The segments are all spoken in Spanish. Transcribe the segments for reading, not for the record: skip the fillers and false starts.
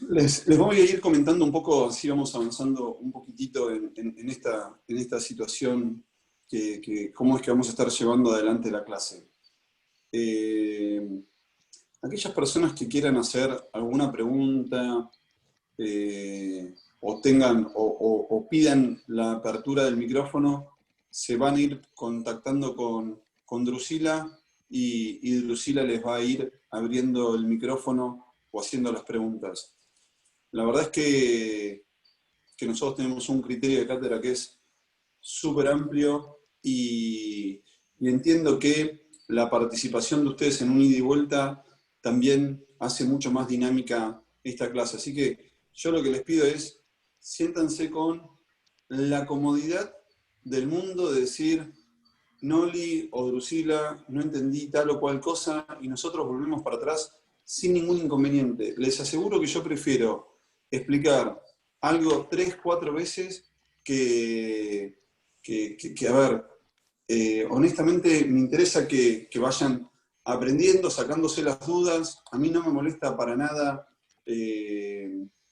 Les voy a ir comentando un poco, así vamos avanzando un poquitito en esta situación, cómo es que vamos a estar llevando adelante la clase. Aquellas personas que quieran hacer alguna pregunta o tengan o pidan la apertura del micrófono, se van a ir contactando con Drusila y Drusila les va a ir abriendo el micrófono o haciendo las preguntas. La verdad es que nosotros tenemos un criterio de cátedra que es súper amplio y entiendo que la participación de ustedes en un ida y vuelta también hace mucho más dinámica esta clase. Así que yo lo que les pido es, siéntanse con la comodidad del mundo de decir, Noli o Drusila, no entendí tal o cual cosa, y nosotros volvemos para atrás sin ningún inconveniente. Les aseguro que yo prefiero explicar algo 3, 4 veces a ver, honestamente me interesa que vayan aprendiendo, sacándose las dudas. A mí no me molesta para nada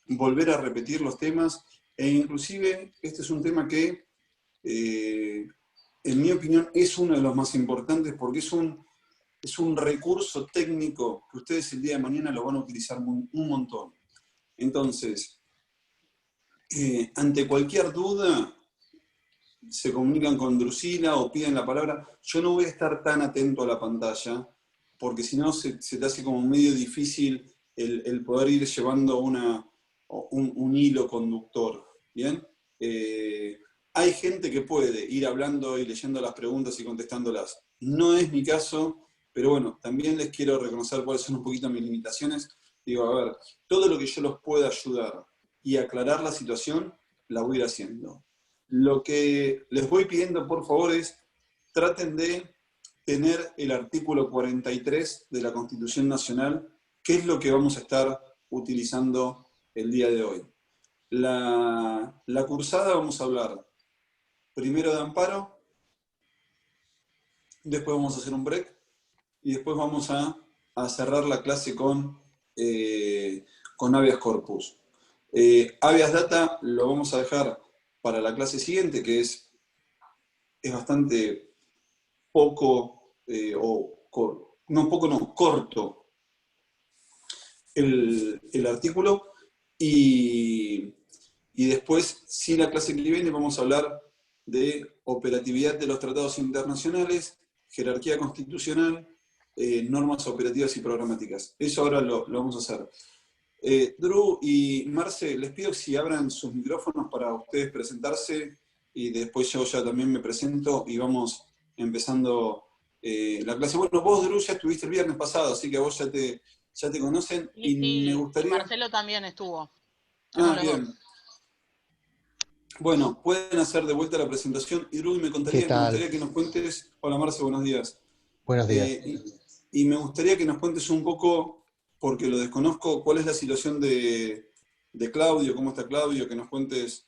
volver a repetir los temas, e inclusive este es un tema que eh, en mi opinión, es uno de los más importantes porque es un recurso técnico que ustedes el día de mañana lo van a utilizar un montón. Entonces, ante cualquier duda, se comunican con Drusila o piden la palabra. Yo no voy a estar tan atento a la pantalla porque si no se te hace como medio difícil el poder ir llevando un hilo conductor. ¿Bien? Hay gente que puede ir hablando y leyendo las preguntas y contestándolas. No es mi caso, pero bueno, también les quiero reconocer cuáles son un poquito mis limitaciones. Digo, a ver, todo lo que yo los pueda ayudar y aclarar la situación, la voy a ir haciendo. Lo que les voy pidiendo, por favor, es traten de tener el artículo 43 de la Constitución Nacional, que es lo que vamos a estar utilizando el día de hoy. La cursada vamos a hablar primero de amparo, después vamos a hacer un break y después vamos a cerrar la clase con habeas corpus. Habeas data lo vamos a dejar para la clase siguiente, que es bastante poco, no poco, no, corto el artículo, y, y después, sí, la clase que viene vamos a hablar de operatividad de los tratados internacionales, jerarquía constitucional, normas operativas y programáticas. Eso ahora lo vamos a hacer. Drew y Marce, les pido que si abran sus micrófonos para ustedes presentarse y después yo ya también me presento y vamos empezando la clase. Bueno, vos, Drew, ya estuviste el viernes pasado, así que a vos ya te conocen y me Y gustaría... Marcelo también estuvo. Estuvimos Ah, los bien. dos. Bueno, pueden hacer de vuelta la presentación. Y Drew, ¿Qué me tal? gustaría que nos cuentes... Hola, Marce, buenos días. Buenos días. Y me gustaría que nos cuentes un poco, porque lo desconozco, cuál es la situación de Claudio, cómo está Claudio, que nos cuentes,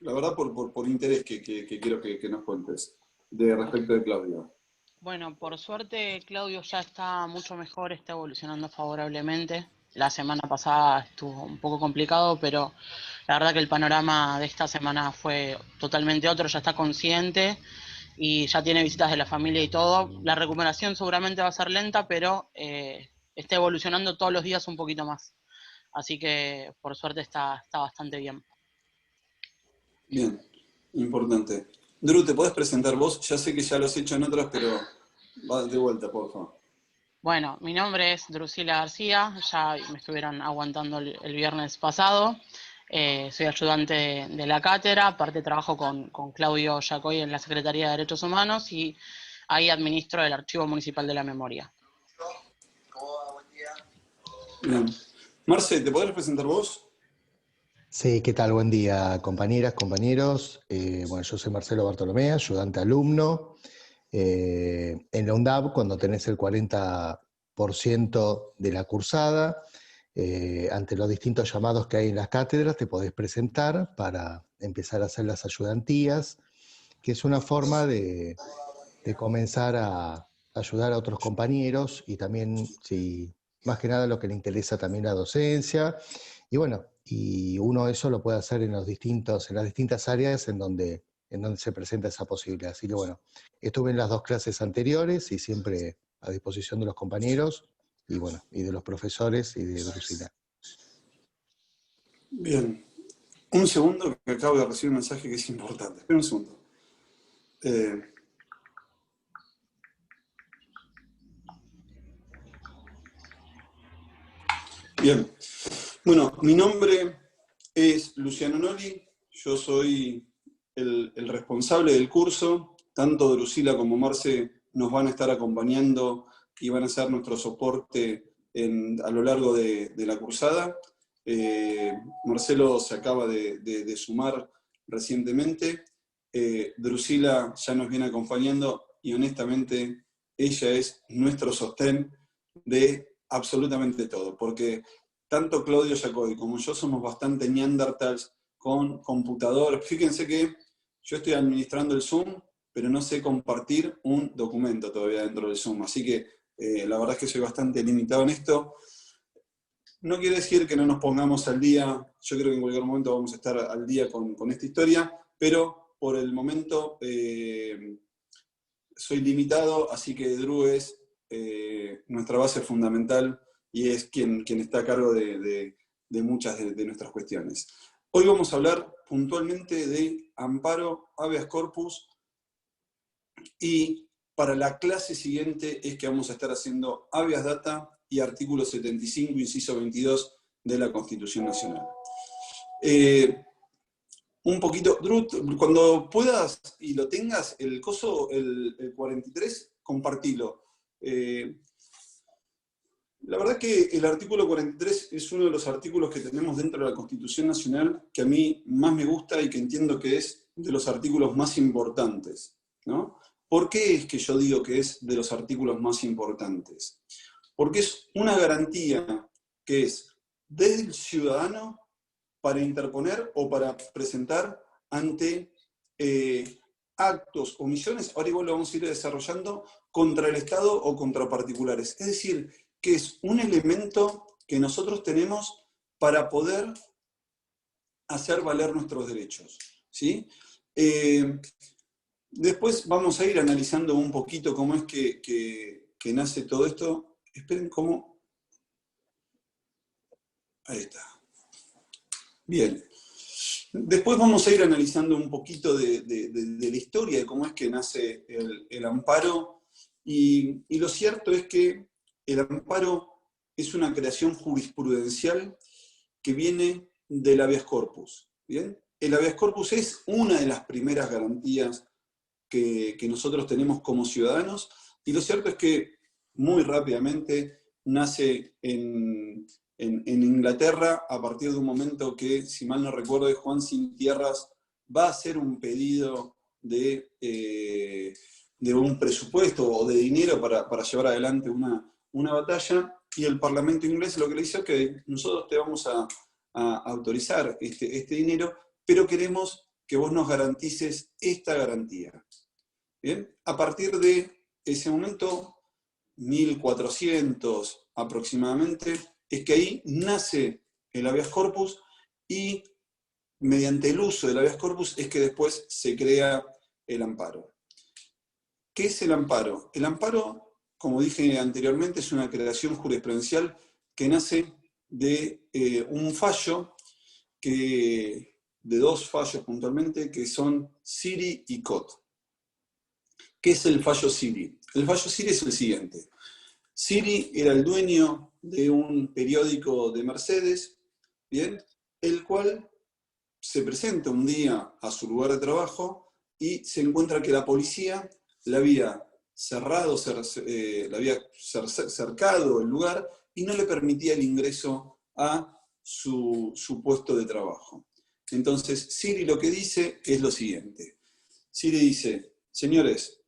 la verdad, por interés que quiero que nos cuentes de respecto de Claudio. Bueno, por suerte Claudio ya está mucho mejor, está evolucionando favorablemente. La semana pasada estuvo un poco complicado, pero la verdad que el panorama de esta semana fue totalmente otro, ya está consciente y ya tiene visitas de la familia y todo. La recuperación seguramente va a ser lenta, pero está evolucionando todos los días un poquito más. Así que por suerte está bastante bien. Bien, importante. Drew, ¿te podés presentar vos? Ya sé que ya lo has hecho en otras, pero va de vuelta, por favor. Bueno, mi nombre es Drusila García, ya me estuvieron aguantando el viernes pasado. Soy ayudante de la cátedra, aparte trabajo con Claudio Yacoy en la Secretaría de Derechos Humanos y ahí administro el Archivo Municipal de la Memoria. Bien. Marce, ¿te podés presentar vos? Sí, ¿qué tal? Buen día, compañeras, compañeros. Bueno, yo soy Marcelo Bartolomé, ayudante alumno. En la UNDAB, cuando tenés el 40% de la cursada, ante los distintos llamados que hay en las cátedras, te podés presentar para empezar a hacer las ayudantías, que es una forma de comenzar a ayudar a otros compañeros y también, si más que nada lo que le interesa también la docencia Y bueno, y uno eso lo puede hacer en las distintas áreas en donde se presenta esa posibilidad. Así que bueno, estuve en las 2 clases anteriores y siempre a disposición de los compañeros y bueno, y de los profesores y de Drusila. Bien. Un segundo, que acabo de recibir un mensaje que es importante. Espera un segundo. Bien. Bueno, mi nombre es Luciano Noli. Yo soy el responsable del curso. Tanto Drusila como Marce nos van a estar acompañando y van a ser nuestro soporte a lo largo de la cursada. Marcelo se acaba de sumar recientemente. Drusila ya nos viene acompañando y honestamente ella es nuestro sostén de absolutamente todo, porque tanto Claudio Giacodi como yo somos bastante neandertals con computador. Fíjense que yo estoy administrando el Zoom, pero no sé compartir un documento todavía dentro del Zoom, así que la verdad es que soy bastante limitado en esto. No quiere decir que no nos pongamos al día, yo creo que en cualquier momento vamos a estar al día con esta historia, pero por el momento soy limitado, así que Drew es nuestra base fundamental y es quien está a cargo de muchas de nuestras cuestiones. Hoy vamos a hablar puntualmente de amparo, habeas corpus, y para la clase siguiente es que vamos a estar haciendo habeas data y artículo 75, inciso 22 de la Constitución Nacional. Un poquito, Drew, cuando puedas y lo tengas, el 43, compartilo. La verdad que el artículo 43 es uno de los artículos que tenemos dentro de la Constitución Nacional que a mí más me gusta y que entiendo que es de los artículos más importantes, ¿no? ¿Por qué es que yo digo que es de los artículos más importantes? Porque es una garantía que es del ciudadano para interponer o para presentar ante actos, omisiones, ahora igual lo vamos a ir desarrollando, contra el Estado o contra particulares. Es decir, que es un elemento que nosotros tenemos para poder hacer valer nuestros derechos, ¿sí? Después vamos a ir analizando un poquito cómo es que nace todo esto. Esperen cómo... Ahí está. Bien. Después vamos a ir analizando un poquito de la historia, de cómo es que nace el amparo. Y lo cierto es que el amparo es una creación jurisprudencial que viene del habeas corpus. ¿Bien? El habeas corpus es una de las primeras garantías que nosotros tenemos como ciudadanos, y lo cierto es que muy rápidamente nace en Inglaterra a partir de un momento que, si mal no recuerdo, Juan Sin Tierras va a hacer un pedido de un presupuesto o de dinero para llevar adelante una batalla, y el Parlamento inglés lo que le dice es que nosotros te vamos a autorizar este dinero, pero queremos que vos nos garantices esta garantía. ¿Bien? A partir de ese momento, 1400 aproximadamente, es que ahí nace el habeas corpus, y mediante el uso del habeas corpus es que después se crea el amparo. ¿Qué es el amparo? El amparo, como dije anteriormente, es una creación jurisprudencial que nace de un fallo, de 2 fallos puntualmente, que son Siri y Cot. ¿Qué es el fallo Siri? El fallo Siri es el siguiente. Siri era el dueño de un periódico de Mercedes, ¿bien? El cual se presenta un día a su lugar de trabajo y se encuentra que la policía le había cercado el lugar y no le permitía el ingreso a su puesto de trabajo. Entonces, Siri lo que dice es lo siguiente. Siri dice: señores,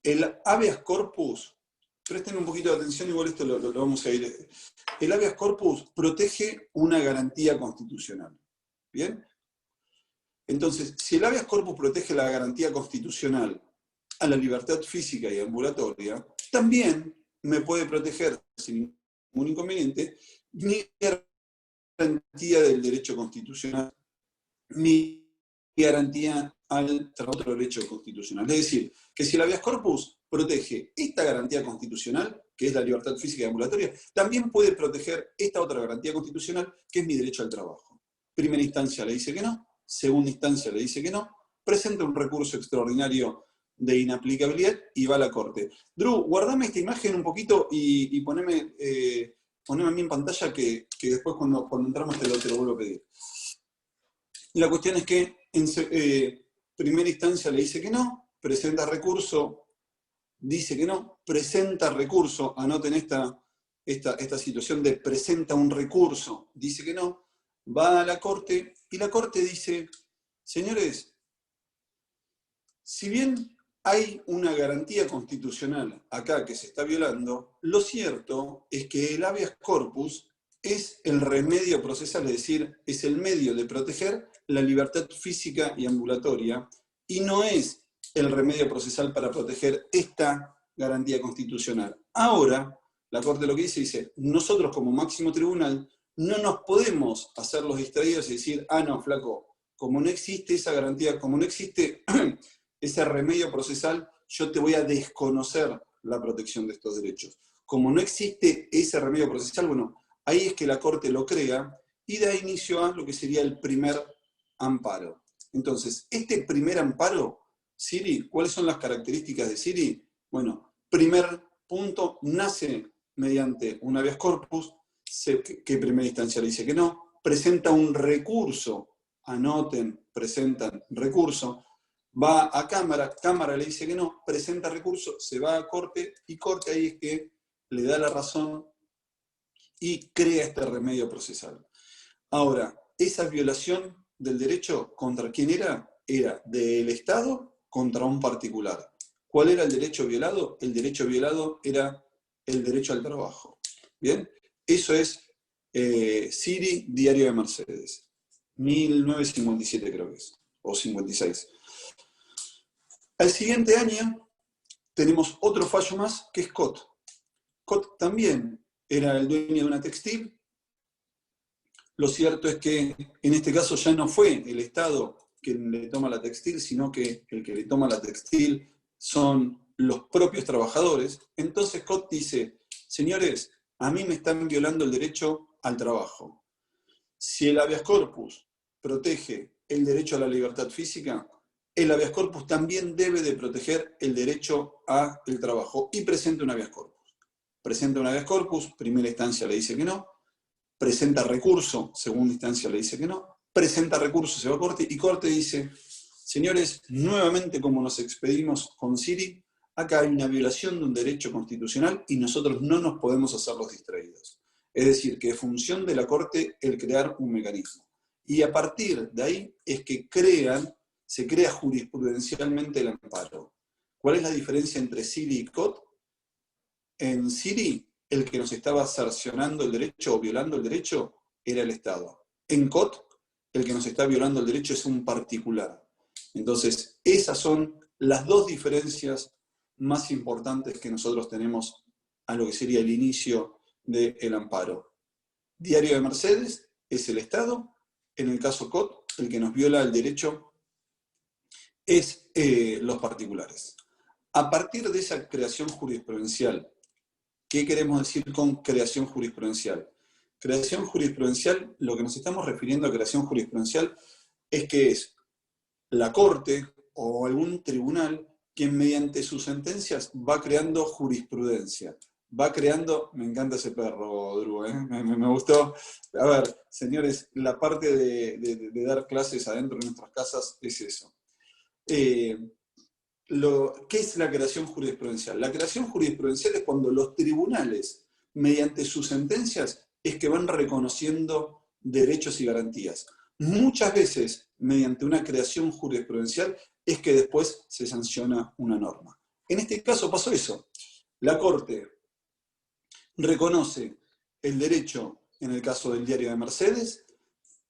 el habeas corpus, presten un poquito de atención, igual esto lo vamos a ir. El habeas corpus protege una garantía constitucional. ¿Bien? Entonces, si el habeas corpus protege la garantía constitucional a la libertad física y ambulatoria, también me puede proteger sin ningún inconveniente mi garantía del derecho constitucional, mi garantía al otro derecho constitucional. Es decir, que si el habeas corpus protege esta garantía constitucional, que es la libertad física y ambulatoria, también puede proteger esta otra garantía constitucional, que es mi derecho al trabajo. Primera instancia le dice que no, segunda instancia le dice que no, presenta un recurso extraordinario de inaplicabilidad y va a la Corte. Drew, guardame esta imagen un poquito y poneme a mí en pantalla que después cuando entramos te lo vuelvo a pedir. Y la cuestión es que en primera instancia le dice que no, presenta recurso, dice que no, presenta recurso, anoten esta situación de presenta un recurso, dice que no, va a la Corte y la Corte dice, señores, si bien hay una garantía constitucional acá que se está violando, lo cierto es que el habeas corpus es el remedio procesal, es decir, es el medio de proteger la libertad física y ambulatoria, y no es el remedio procesal para proteger esta garantía constitucional. Ahora, la Corte lo que dice, nosotros como máximo tribunal no nos podemos hacer los distraídos y decir, ah, no, flaco, como no existe esa garantía, como no existe ese remedio procesal, yo te voy a desconocer la protección de estos derechos. Como no existe ese remedio procesal, bueno, ahí es que la Corte lo crea y da inicio a lo que sería el primer amparo. Entonces, este primer amparo, Siri, ¿cuáles son las características de Siri? Bueno, primer punto, nace mediante un habeas corpus, que primera instancia le dice que no, presenta un recurso, anoten, presentan recurso, va a Cámara, Cámara le dice que no, presenta recurso, se va a Corte, y Corte ahí es que le da la razón y crea este remedio procesal. Ahora, esa violación del derecho, ¿contra quién era? Era del Estado contra un particular. ¿Cuál era el derecho violado? El derecho violado era el derecho al trabajo. ¿Bien? Eso es Siri, Diario de Mercedes. 1957 creo que es, o 56. Al siguiente año tenemos otro fallo más, que es Cot. Cot también era el dueño de una textil. Lo cierto es que en este caso ya no fue el Estado quien le toma la textil, sino que el que le toma la textil son los propios trabajadores. Entonces Cot dice, señores, a mí me están violando el derecho al trabajo. Si el habeas corpus protege el derecho a la libertad física, el habeas corpus también debe de proteger el derecho al trabajo y presenta un habeas corpus. Presenta un habeas corpus, primera instancia le dice que no, presenta recurso, segunda instancia le dice que no, presenta recurso, se va a Corte, y Corte dice, señores, nuevamente como nos expedimos con Siri, acá hay una violación de un derecho constitucional y nosotros no nos podemos hacer los distraídos. Es decir, que es función de la Corte el crear un mecanismo. Y a partir de ahí es que se crea jurisprudencialmente el amparo. ¿Cuál es la diferencia entre Siri y Cot? En Siri, el que nos estaba cercionando el derecho o violando el derecho era el Estado. En Cot, el que nos está violando el derecho es un particular. Entonces, esas son las dos diferencias más importantes que nosotros tenemos a lo que sería el inicio del amparo. Diario de Mercedes es el Estado, en el caso Cot, el que nos viola el derecho es los particulares. A partir de esa creación jurisprudencial, ¿qué queremos decir con creación jurisprudencial? Creación jurisprudencial, lo que nos estamos refiriendo a creación jurisprudencial es que es la Corte o algún tribunal quien mediante sus sentencias va creando jurisprudencia. Va creando, me encanta ese perro, Drew, me gustó. A ver, señores, la parte de dar clases adentro de nuestras casas es eso. ¿Qué es la creación jurisprudencial? La creación jurisprudencial es cuando los tribunales, mediante sus sentencias, es que van reconociendo derechos y garantías. Muchas veces, mediante una creación jurisprudencial, es que después se sanciona una norma. En este caso pasó eso. La Corte reconoce el derecho, en el caso del Diario de Mercedes,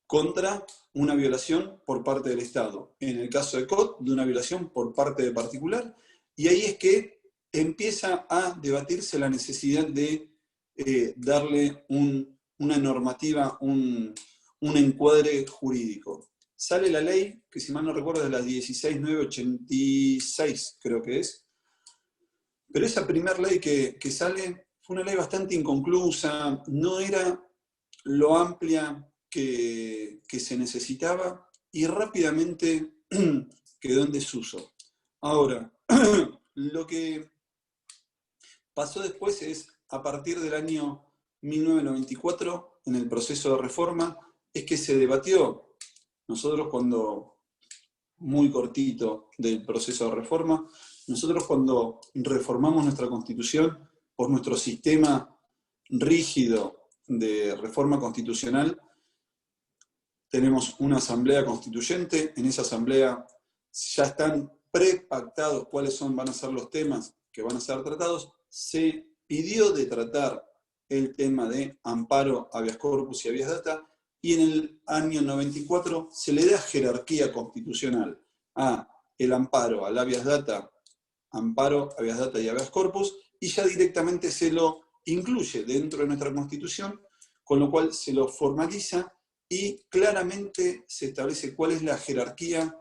contra una violación por parte del Estado. En el caso de Cot, de una violación por parte de particular, y ahí es que empieza a debatirse la necesidad de darle un una normativa, un encuadre jurídico. Sale la ley, que si mal no recuerdo es la 16.986, creo que es. Pero esa primera ley que sale fue una ley bastante inconclusa, no era lo amplia que se necesitaba y rápidamente quedó en desuso. Ahora, lo que pasó después es, a partir del año 1994, en el proceso de reforma, es que se debatió. Nosotros cuando, muy cortito del proceso de reforma, nosotros cuando reformamos nuestra Constitución, por nuestro sistema rígido de reforma constitucional, tenemos una asamblea constituyente, en esa asamblea ya están prepactados cuáles van a ser los temas que van a ser tratados. Se pidió de tratar el tema de amparo, habeas corpus y habeas data, y en el año 94 se le da jerarquía constitucional a el amparo, al habeas data, amparo, habeas data y habeas corpus, y ya directamente se lo incluye dentro de nuestra Constitución, con lo cual se lo formaliza y claramente se establece cuál es la jerarquía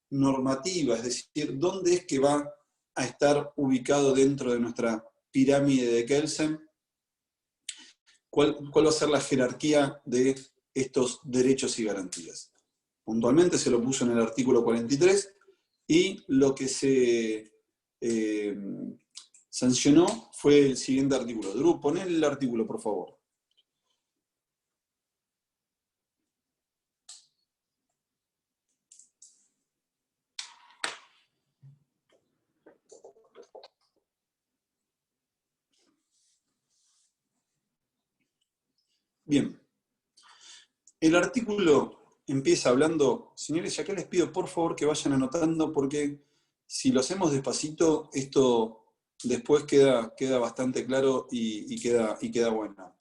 normativa, es decir, dónde es que va a estar ubicado dentro de nuestra pirámide de Kelsen, cuál va a ser la jerarquía de estos derechos y garantías. Puntualmente se lo puso en el artículo 43 y lo que se sancionó fue el siguiente artículo. Drew, poné el artículo, por favor. Bien. El artículo empieza hablando, señores, y acá les pido por favor que vayan anotando, porque si lo hacemos despacito, esto después queda bastante claro y queda bueno.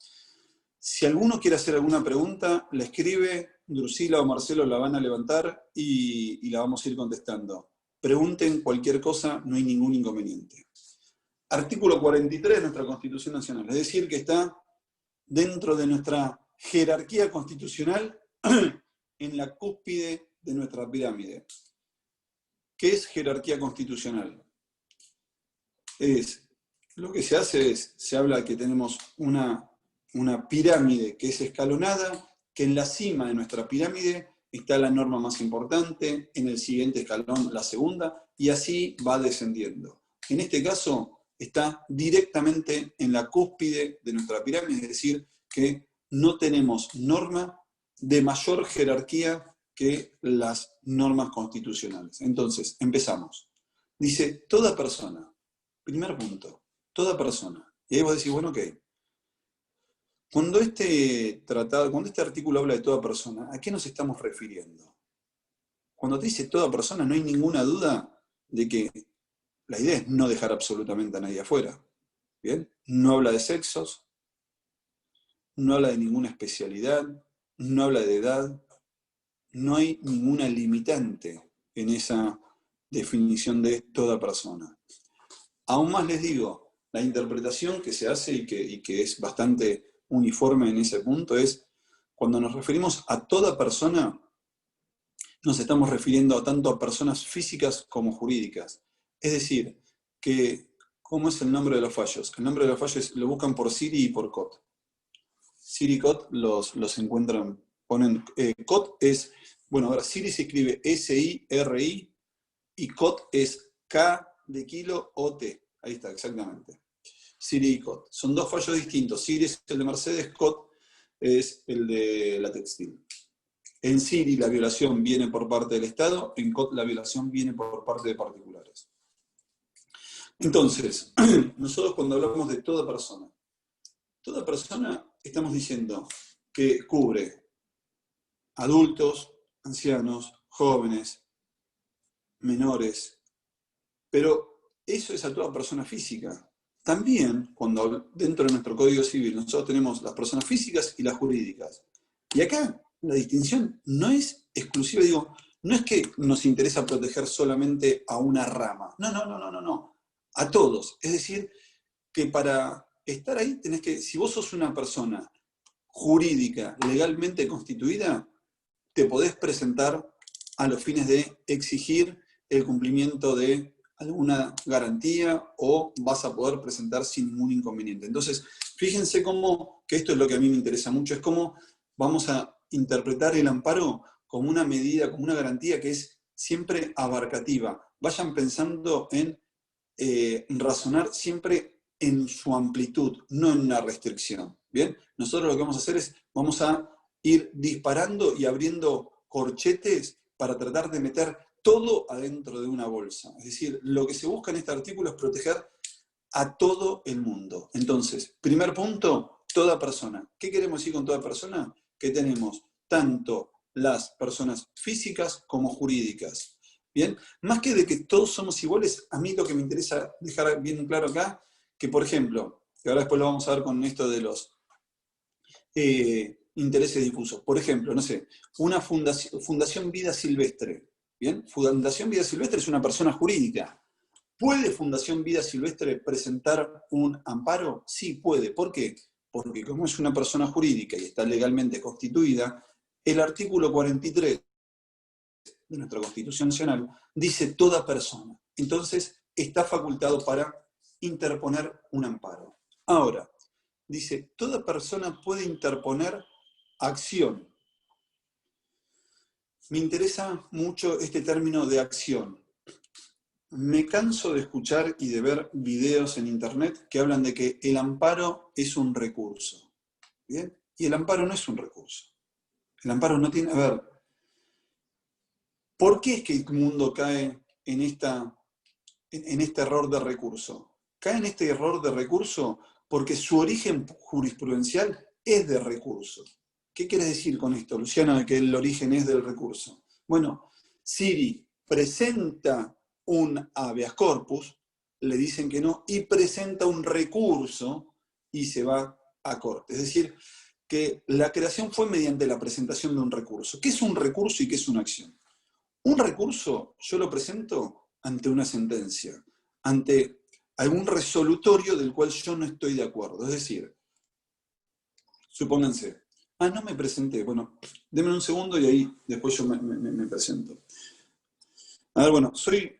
Si alguno quiere hacer alguna pregunta, le escribe, Drusila o Marcelo la van a levantar y la vamos a ir contestando. Pregunten cualquier cosa, no hay ningún inconveniente. Artículo 43 de nuestra Constitución Nacional, es decir, que está dentro de nuestra jerarquía constitucional en la cúspide de nuestra pirámide. ¿Qué es jerarquía constitucional? Lo que se hace es, se habla que tenemos una pirámide que es escalonada, que en la cima de nuestra pirámide está la norma más importante, en el siguiente escalón la segunda, y así va descendiendo. En este caso está directamente en la cúspide de nuestra pirámide, es decir, que no tenemos norma de mayor jerarquía que las normas constitucionales. Entonces, empezamos. Dice, toda persona, primer punto, toda persona. Y ahí vos decís, bueno, ok. Cuando este artículo habla de toda persona, ¿a qué nos estamos refiriendo? Cuando te dice toda persona, no hay ninguna duda de que la idea es no dejar absolutamente a nadie afuera. ¿Bien? No habla de sexos, no habla de ninguna especialidad, no habla de edad, no hay ninguna limitante en esa definición de toda persona. Aún más les digo, la interpretación que se hace y que es bastante uniforme en ese punto es, cuando nos referimos a toda persona, nos estamos refiriendo tanto a personas físicas como jurídicas. Es decir, que, ¿cómo es el nombre de los fallos? El nombre de los fallos lo buscan por Siri y por COT. Siri y COT los encuentran, ponen, COT es, bueno, ahora Siri se escribe S-I-R-I y COT es K de kilo O-T. Ahí está, exactamente. Siri y COT. Son dos fallos distintos. Siri es el de Mercedes, COT es el de la textil. En Siri la violación viene por parte del Estado, en COT la violación viene por parte de particulares. Entonces, nosotros cuando hablamos de toda persona estamos diciendo que cubre adultos, ancianos, jóvenes, menores, pero eso es a toda persona física. También, cuando dentro de nuestro Código Civil, nosotros tenemos las personas físicas y las jurídicas. Y acá la distinción no es exclusiva, digo, no es que nos interesa proteger solamente a una rama. No. A todos. Es decir, que para estar ahí tenés que, si vos sos una persona jurídica legalmente constituida, te podés presentar a los fines de exigir el cumplimiento de alguna garantía o vas a poder presentar sin ningún inconveniente. Entonces, fíjense cómo, que esto es lo que a mí me interesa mucho, es cómo vamos a interpretar el amparo como una medida, como una garantía que es siempre abarcativa. Vayan pensando en razonar siempre en su amplitud, no en una restricción. ¿Bien? Nosotros lo que vamos a hacer es, vamos a ir disparando y abriendo corchetes para tratar de meter todo adentro de una bolsa. Es decir, lo que se busca en este artículo es proteger a todo el mundo. Entonces, primer punto, toda persona. ¿Qué queremos decir con toda persona? Que tenemos tanto las personas físicas como jurídicas. ¿Bien? Más que de que todos somos iguales, a mí lo que me interesa dejar bien claro acá, que por ejemplo, que ahora después lo vamos a ver con esto de los intereses difusos. Por ejemplo, no sé, una Fundación Vida Silvestre. ¿Bien? Fundación Vida Silvestre es una persona jurídica. ¿Puede Fundación Vida Silvestre presentar un amparo? Sí, puede. ¿Por qué? Porque como es una persona jurídica y está legalmente constituida, el artículo 43 de nuestra Constitución Nacional dice toda persona. Entonces, está facultado para interponer un amparo. Ahora, dice, toda persona puede interponer acción. Me interesa mucho este término de acción. Me canso de escuchar y de ver videos en internet que hablan de que el amparo es un recurso. ¿Bien? Y el amparo no es un recurso. El amparo no tiene... A ver, ¿por qué es que el mundo cae en este error de recurso? Cae en este error de recurso porque su origen jurisprudencial es de recurso. ¿Qué quieres decir con esto, Luciano, de que el origen es del recurso? Bueno, Siri presenta un habeas corpus, le dicen que no, y presenta un recurso y se va a corte. Es decir, que la creación fue mediante la presentación de un recurso. ¿Qué es un recurso y qué es una acción? Un recurso yo lo presento ante una sentencia, ante algún resolutorio del cual yo no estoy de acuerdo. Es decir, supónganse, no me presenté, bueno, denme un segundo y ahí después yo me presento. A ver, bueno,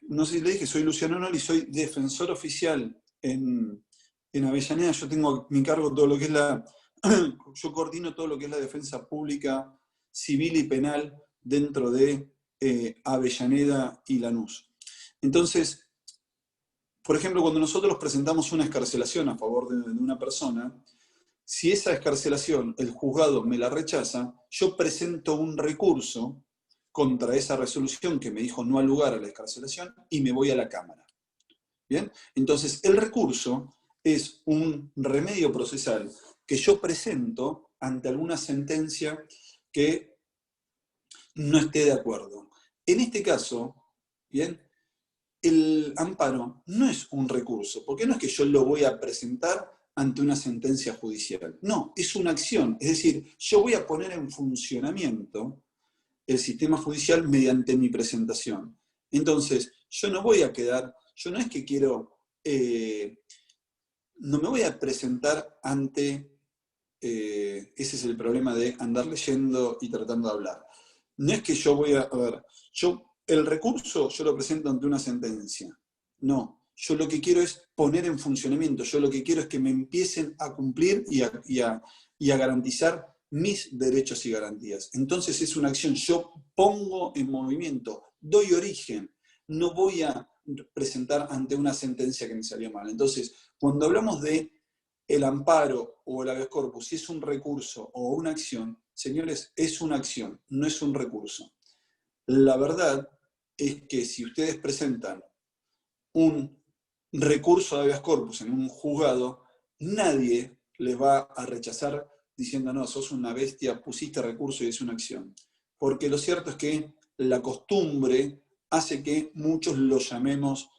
no sé si le dije, soy Luciano Noli, soy defensor oficial en Avellaneda. Yo tengo a mi cargo todo lo que es yo coordino todo lo que es la defensa pública, civil y penal dentro de Avellaneda y Lanús. Entonces, por ejemplo, cuando nosotros presentamos una excarcelación a favor de una persona, si esa excarcelación el juzgado me la rechaza, yo presento un recurso contra esa resolución que me dijo no al lugar a la excarcelación y me voy a la Cámara. ¿Bien? Entonces, el recurso es un remedio procesal que yo presento ante alguna sentencia que no esté de acuerdo. En este caso, ¿bien? El amparo no es un recurso, porque no es que yo lo voy a presentar ante una sentencia judicial. No, es una acción. Es decir, yo voy a poner en funcionamiento el sistema judicial mediante mi presentación. Entonces, yo no voy a quedar, yo no es que quiero, no me voy a presentar ante, ese es el problema de andar leyendo y tratando de hablar. No es que yo voy a ver, el recurso yo lo presento ante una sentencia. No, yo lo que quiero es poner en funcionamiento, yo lo que quiero es que me empiecen a cumplir y a garantizar mis derechos y garantías. Entonces es una acción, yo pongo en movimiento, doy origen, no voy a presentar ante una sentencia que me salió mal. Entonces, cuando hablamos de el amparo o el habeas corpus, si es un recurso o una acción, señores, es una acción, no es un recurso. La verdad es que si ustedes presentan un recurso de habeas corpus en un juzgado, nadie les va a rechazar diciendo, no, sos una bestia, pusiste recurso y es una acción. Porque lo cierto es que la costumbre hace que muchos lo llamemos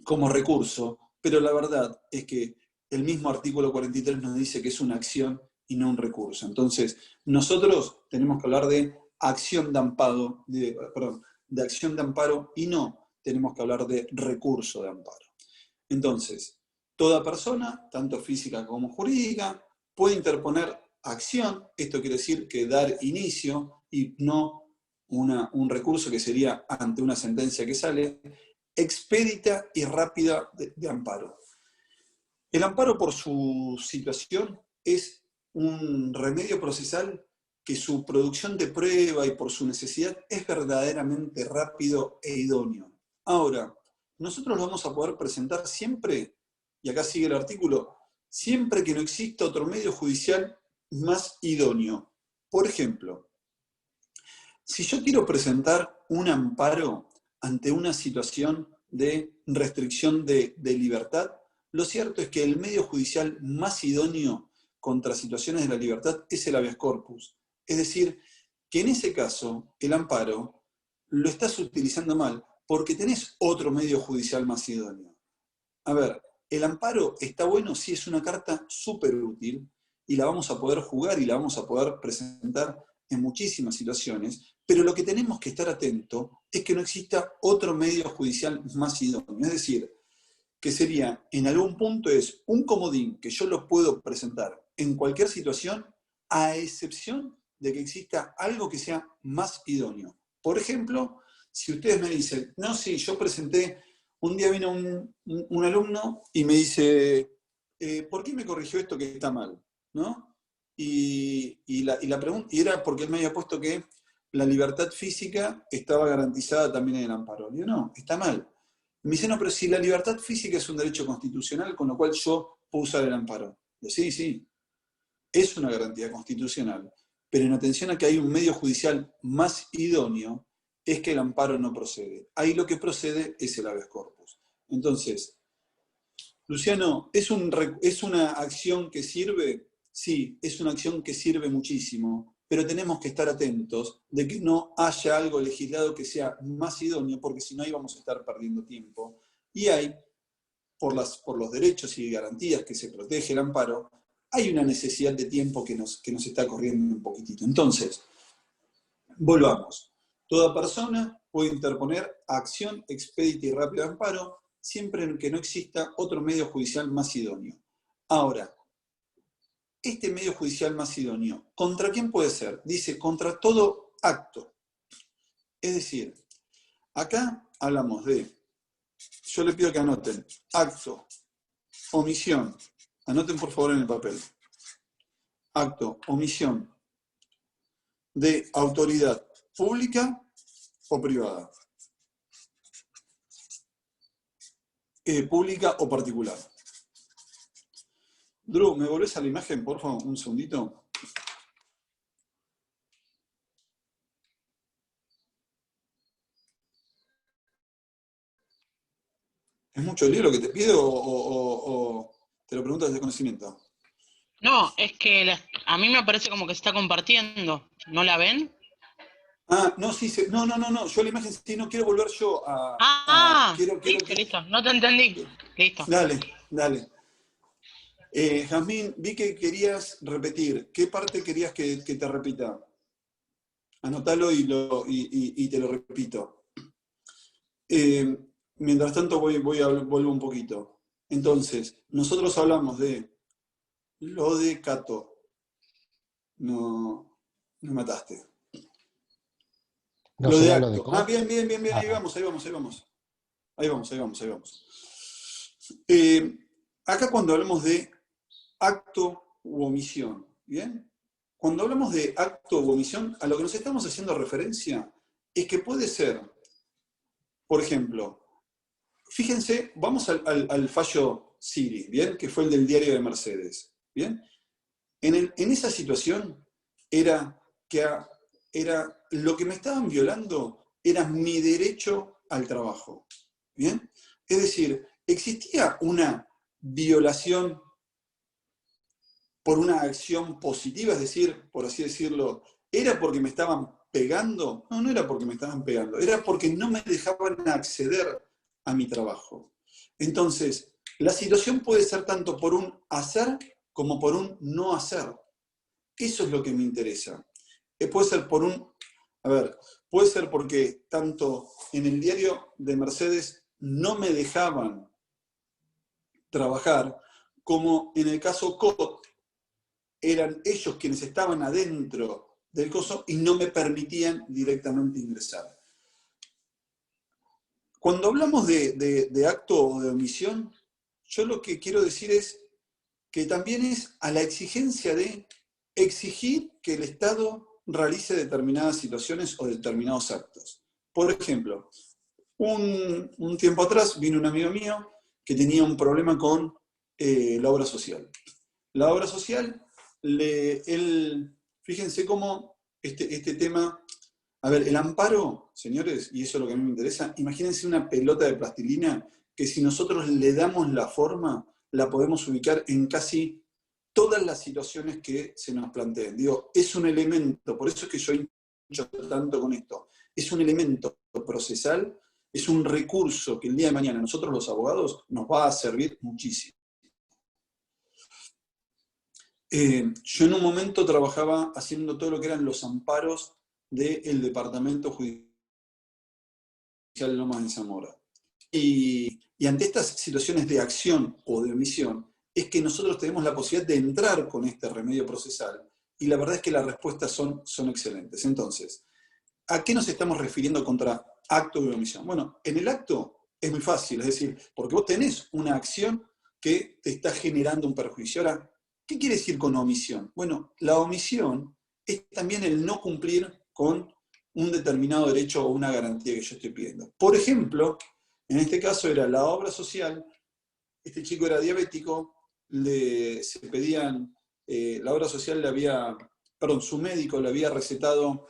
como recurso, pero la verdad es que el mismo artículo 43 nos dice que es una acción y no un recurso. Entonces, nosotros tenemos que hablar de acción de amparo, de acción de amparo y no tenemos que hablar de recurso de amparo. Entonces, toda persona, tanto física como jurídica, puede interponer acción, esto quiere decir que dar inicio y no un recurso que sería ante una sentencia que sale, expedita y rápida de amparo. El amparo por su situación es un remedio procesal que su producción de prueba y por su necesidad es verdaderamente rápido e idóneo. Ahora, nosotros lo vamos a poder presentar siempre, y acá sigue el artículo, siempre que no exista otro medio judicial más idóneo. Por ejemplo, si yo quiero presentar un amparo ante una situación de restricción de libertad, lo cierto es que el medio judicial más idóneo contra situaciones de la libertad es el habeas corpus. Es decir, que en ese caso, el amparo lo estás utilizando mal porque tenés otro medio judicial más idóneo. A ver, el amparo está bueno si es una carta súper útil y la vamos a poder jugar y la vamos a poder presentar en muchísimas situaciones, pero lo que tenemos que estar atentos es que no exista otro medio judicial más idóneo. Es decir, que sería, en algún punto es un comodín que yo lo puedo presentar en cualquier situación, a excepción de que exista algo que sea más idóneo. Por ejemplo, si ustedes me dicen, no, sí, yo presenté, un día vino un alumno y me dice, ¿por qué me corrigió esto que está mal? ¿No? Y la pregunta, y era porque él me había puesto que la libertad física estaba garantizada también en el amparo. Digo, no, está mal. Me dice, no, pero si la libertad física es un derecho constitucional, con lo cual yo puedo usar el amparo. Digo, sí, sí, es una garantía constitucional, pero en atención a que hay un medio judicial más idóneo, es que el amparo no procede. Ahí lo que procede es el habeas corpus. Entonces, Luciano, ¿es una acción que sirve? Sí, es una acción que sirve muchísimo, pero tenemos que estar atentos de que no haya algo legislado que sea más idóneo, porque si no ahí vamos a estar perdiendo tiempo. Y hay, por los derechos y garantías que se protege el amparo, hay una necesidad de tiempo que nos está corriendo un poquitito. Entonces, volvamos. Toda persona puede interponer acción expedita y rápida de amparo siempre que no exista otro medio judicial más idóneo. Ahora, este medio judicial más idóneo, ¿contra quién puede ser? Dice, contra todo acto. Es decir, acá hablamos de, yo le pido que anoten, acto, omisión, anoten por favor en el papel, acto, omisión de autoridad pública o privada, pública o particular. Drew, ¿me volvés a la imagen, por favor, un segundito? ¿Es mucho lío lo que te pido o te lo pregunto desde conocimiento? No, es que a mí me parece como que se está compartiendo. ¿No la ven? Ah, no, sí, no, yo la imagen sí, no quiero volver yo quiero listo, no te entendí. Listo. Dale. Jazmín, vi que querías repetir. ¿Qué parte querías que te repita? Anotalo y te lo repito. Mientras tanto vuelvo un poquito. Entonces, nosotros hablamos de lo de Cato. No me mataste. ¿No lo de será acto. lo de Cot? Bien, Ah. ahí vamos. Acá cuando hablamos de acto u omisión, ¿bien? Cuando hablamos de acto u omisión, a lo que nos estamos haciendo referencia es que puede ser, por ejemplo, fíjense, vamos al fallo Siri, ¿bien? Que fue el del diario de Mercedes, ¿bien? En esa situación era lo que me estaban violando era mi derecho al trabajo, ¿bien? Es decir, existía una violación por una acción positiva, es decir, por así decirlo, ¿era porque me estaban pegando? No, no era porque me estaban pegando, era porque no me dejaban acceder a mi trabajo. Entonces, la situación puede ser tanto por un hacer como por un no hacer. Eso es lo que me interesa. Puede ser puede ser porque tanto en el diario de Mercedes no me dejaban trabajar, como en el caso Cot, eran ellos quienes estaban adentro del coso y no me permitían directamente ingresar. Cuando hablamos de acto o de omisión, yo lo que quiero decir es que también es a la exigencia de exigir que el Estado realice determinadas situaciones o determinados actos. Por ejemplo, un tiempo atrás vino un amigo mío que tenía un problema con la obra social. La obra social, fíjense cómo este tema... A ver, el amparo, señores, y eso es lo que a mí me interesa, imagínense una pelota de plastilina que si nosotros le damos la forma, la podemos ubicar en casi todas las situaciones que se nos planteen. Digo, es un elemento, por eso es que yo hincho tanto con esto, es un elemento procesal, es un recurso que el día de mañana nosotros los abogados nos va a servir muchísimo. Yo en un momento trabajaba haciendo todo lo que eran los amparos del Departamento Judicial de Lomas de Zamora. Y ante estas situaciones de acción o de omisión, es que nosotros tenemos la posibilidad de entrar con este remedio procesal, y la verdad es que las respuestas son excelentes. Entonces, ¿a qué nos estamos refiriendo contra acto de omisión? Bueno, en el acto es muy fácil, es decir, porque vos tenés una acción que te está generando un perjuicio. Ahora, ¿qué quiere decir con omisión? Bueno, la omisión es también el no cumplir con un determinado derecho o una garantía que yo estoy pidiendo. Por ejemplo, en este caso era la obra social, este chico era diabético, se pedían, la obra social su médico le había recetado,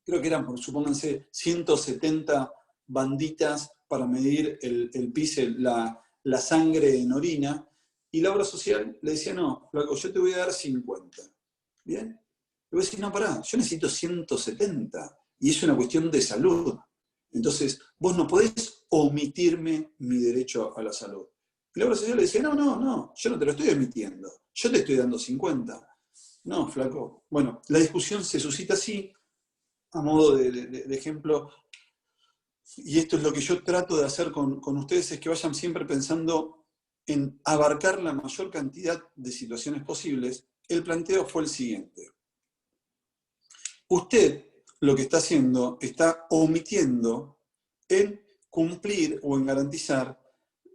creo que eran, supónganse, 170 banditas para medir el PIS, la sangre en orina, y la obra social le decía, no, flaco, yo te voy a dar 50. ¿Bien? Le voy a decir, no, pará, yo necesito 170, y es una cuestión de salud. Entonces, vos no podés omitirme mi derecho a la salud. Y la obra social le decía, no, yo no te lo estoy omitiendo, yo te estoy dando 50. No, flaco. Bueno, la discusión se suscita así, a modo de ejemplo, y esto es lo que yo trato de hacer con ustedes, es que vayan siempre pensando en abarcar la mayor cantidad de situaciones posibles. El planteo fue el siguiente. Usted lo que está haciendo, está omitiendo en cumplir o en garantizar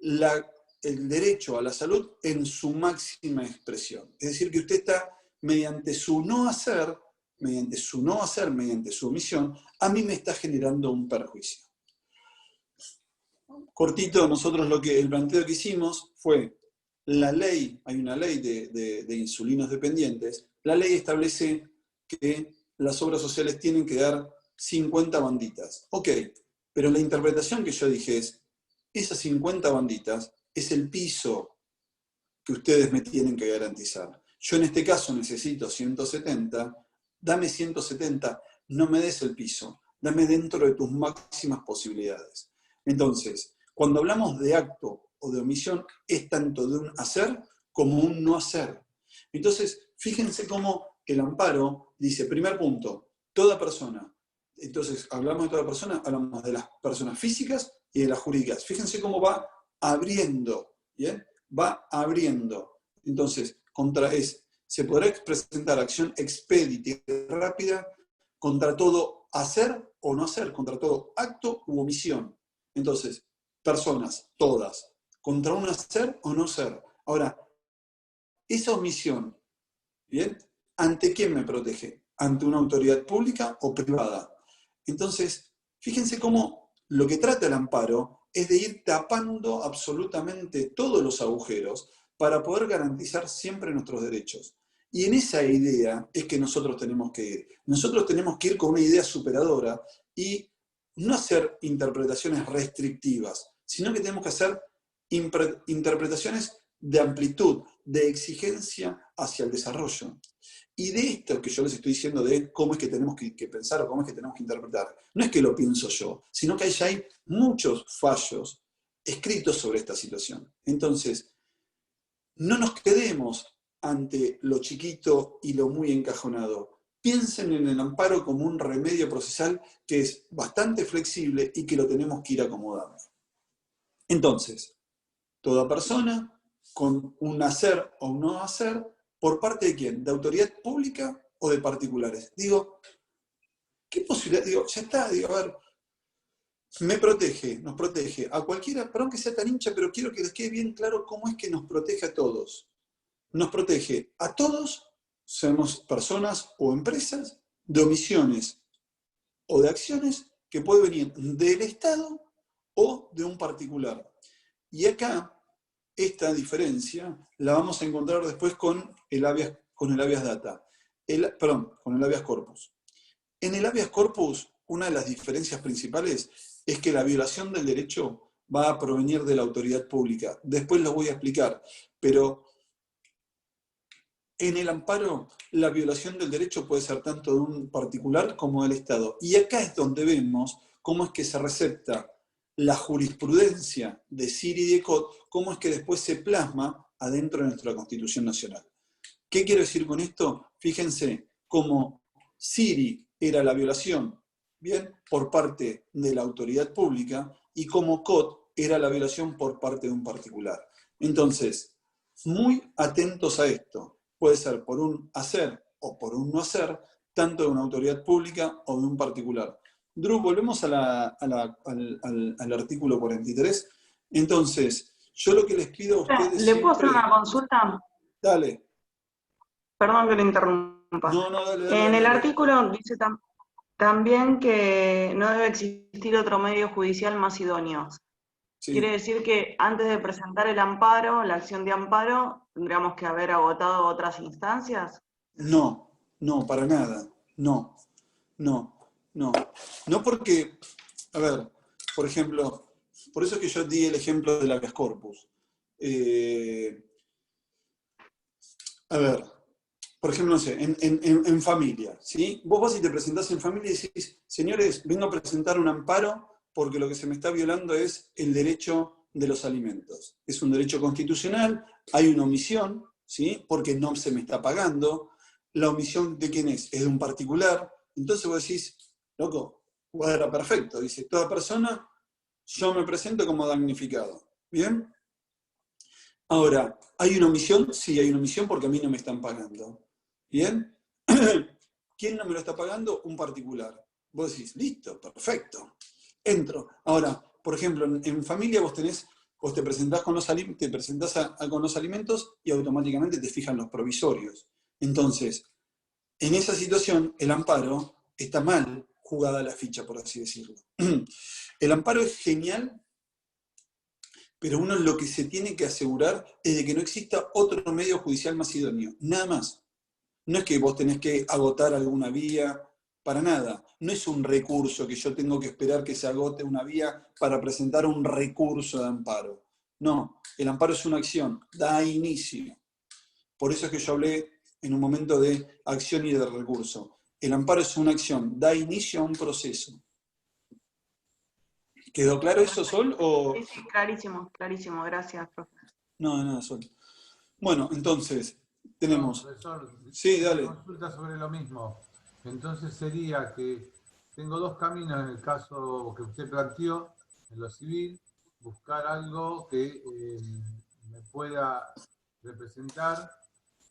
el derecho a la salud en su máxima expresión. Es decir, que usted está, mediante su no hacer, mediante su omisión, a mí me está generando un perjuicio. Cortito, nosotros el planteo que hicimos fue, la ley, hay una ley de insulinos dependientes, la ley establece que las obras sociales tienen que dar 50 banditas. Ok, pero la interpretación que yo dije es, esas 50 banditas es el piso que ustedes me tienen que garantizar. Yo en este caso necesito 170, dame 170, no me des el piso, dame dentro de tus máximas posibilidades. Entonces, cuando hablamos de acto o de omisión, es tanto de un hacer como un no hacer. Entonces, fíjense cómo el amparo dice, primer punto, toda persona. Entonces, hablamos de toda persona, hablamos de las personas físicas y de las jurídicas. Fíjense cómo va abriendo, ¿bien? Va abriendo. Entonces, se podrá presentar acción expedita y rápida contra todo hacer o no hacer, contra todo acto u omisión. Entonces, personas, todas, contra un hacer o no ser. Ahora, esa omisión, ¿bien? ¿Ante quién me protege? ¿Ante una autoridad pública o privada? Entonces, fíjense cómo lo que trata el amparo es de ir tapando absolutamente todos los agujeros para poder garantizar siempre nuestros derechos. Y en esa idea es que nosotros tenemos que ir. Nosotros tenemos que ir con una idea superadora y no hacer interpretaciones restrictivas, sino que tenemos que hacer interpretaciones de amplitud, de exigencia hacia el desarrollo. Y de esto que yo les estoy diciendo de cómo es que tenemos que pensar o cómo es que tenemos que interpretar, no es que lo pienso yo, sino que ya hay muchos fallos escritos sobre esta situación. Entonces, no nos quedemos ante lo chiquito y lo muy encajonado. Piensen en el amparo como un remedio procesal que es bastante flexible y que lo tenemos que ir acomodando. Entonces, toda persona con un hacer o un no hacer ¿Por parte de quién? ¿De autoridad pública o de particulares? Digo, ¿qué posibilidad? Digo, ya está, digo, a ver, me protege, nos protege a cualquiera, perdón que sea tan hincha, pero quiero que les quede bien claro cómo es que nos protege a todos. Nos protege a todos, seamos personas o empresas, de omisiones o de acciones que pueden venir del Estado o de un particular. Y acá, esta diferencia la vamos a encontrar después con el habeas data. Con el habeas corpus. En el habeas corpus, una de las diferencias principales es que la violación del derecho va a provenir de la autoridad pública. Después lo voy a explicar, pero en el amparo la violación del derecho puede ser tanto de un particular como del Estado. Y acá es donde vemos cómo es que se recepta la jurisprudencia de CIRI y de COT, cómo es que después se plasma adentro de nuestra Constitución Nacional. ¿Qué quiero decir con esto? Fíjense cómo CIRI era la violación, ¿bien?, por parte de la autoridad pública, y como COT era la violación por parte de un particular. Entonces, muy atentos a esto. Puede ser por un hacer o por un no hacer, tanto de una autoridad pública o de un particular. Drew, volvemos al artículo 43. Entonces, yo lo que les pido a ustedes ¿Le puedo hacer siempre... una consulta? Dale. Perdón que le interrumpa. No, dale. En el artículo dice también que no debe existir otro medio judicial más idóneo. Sí. ¿Quiere decir que antes de presentar el amparo, la acción de amparo, tendríamos que haber agotado otras instancias? No, para nada. No porque, a ver, por ejemplo, por eso es que yo di el ejemplo del habeas corpus. A ver, por ejemplo, no sé, en familia, ¿sí? Vos vas y te presentás en familia y decís, señores, vengo a presentar un amparo porque lo que se me está violando es el derecho de los alimentos. Es un derecho constitucional, hay una omisión, ¿sí?, porque no se me está pagando. ¿La omisión de quién es? Es de un particular. Entonces vos decís, loco, era perfecto. Dice, toda persona, yo me presento como damnificado. ¿Bien? Ahora, ¿hay una omisión? Sí, hay una omisión porque a mí no me están pagando. ¿Bien? ¿Quién no me lo está pagando? Un particular. Vos decís, listo, perfecto. Entro. Ahora, por ejemplo, en familia vos te presentás con los alimentos y automáticamente te fijan los provisorios. Entonces, en esa situación, el amparo está mal jugada la ficha, por así decirlo. El amparo es genial, pero uno lo que se tiene que asegurar es de que no exista otro medio judicial más idóneo. Nada más. No es que vos tenés que agotar alguna vía, para nada. No es un recurso que yo tengo que esperar que se agote una vía para presentar un recurso de amparo. No, el amparo es una acción, da inicio. Por eso es que yo hablé en un momento de acción y de recurso. El amparo es una acción, da inicio a un proceso. ¿Quedó claro eso, Sol? O... Sí, clarísimo, gracias, profe. No, Sol. Bueno, entonces, tenemos... No, profesor, sí, dale. Consulta sobre lo mismo. Entonces sería que tengo dos caminos en el caso que usted planteó, en lo civil, buscar algo que me pueda representar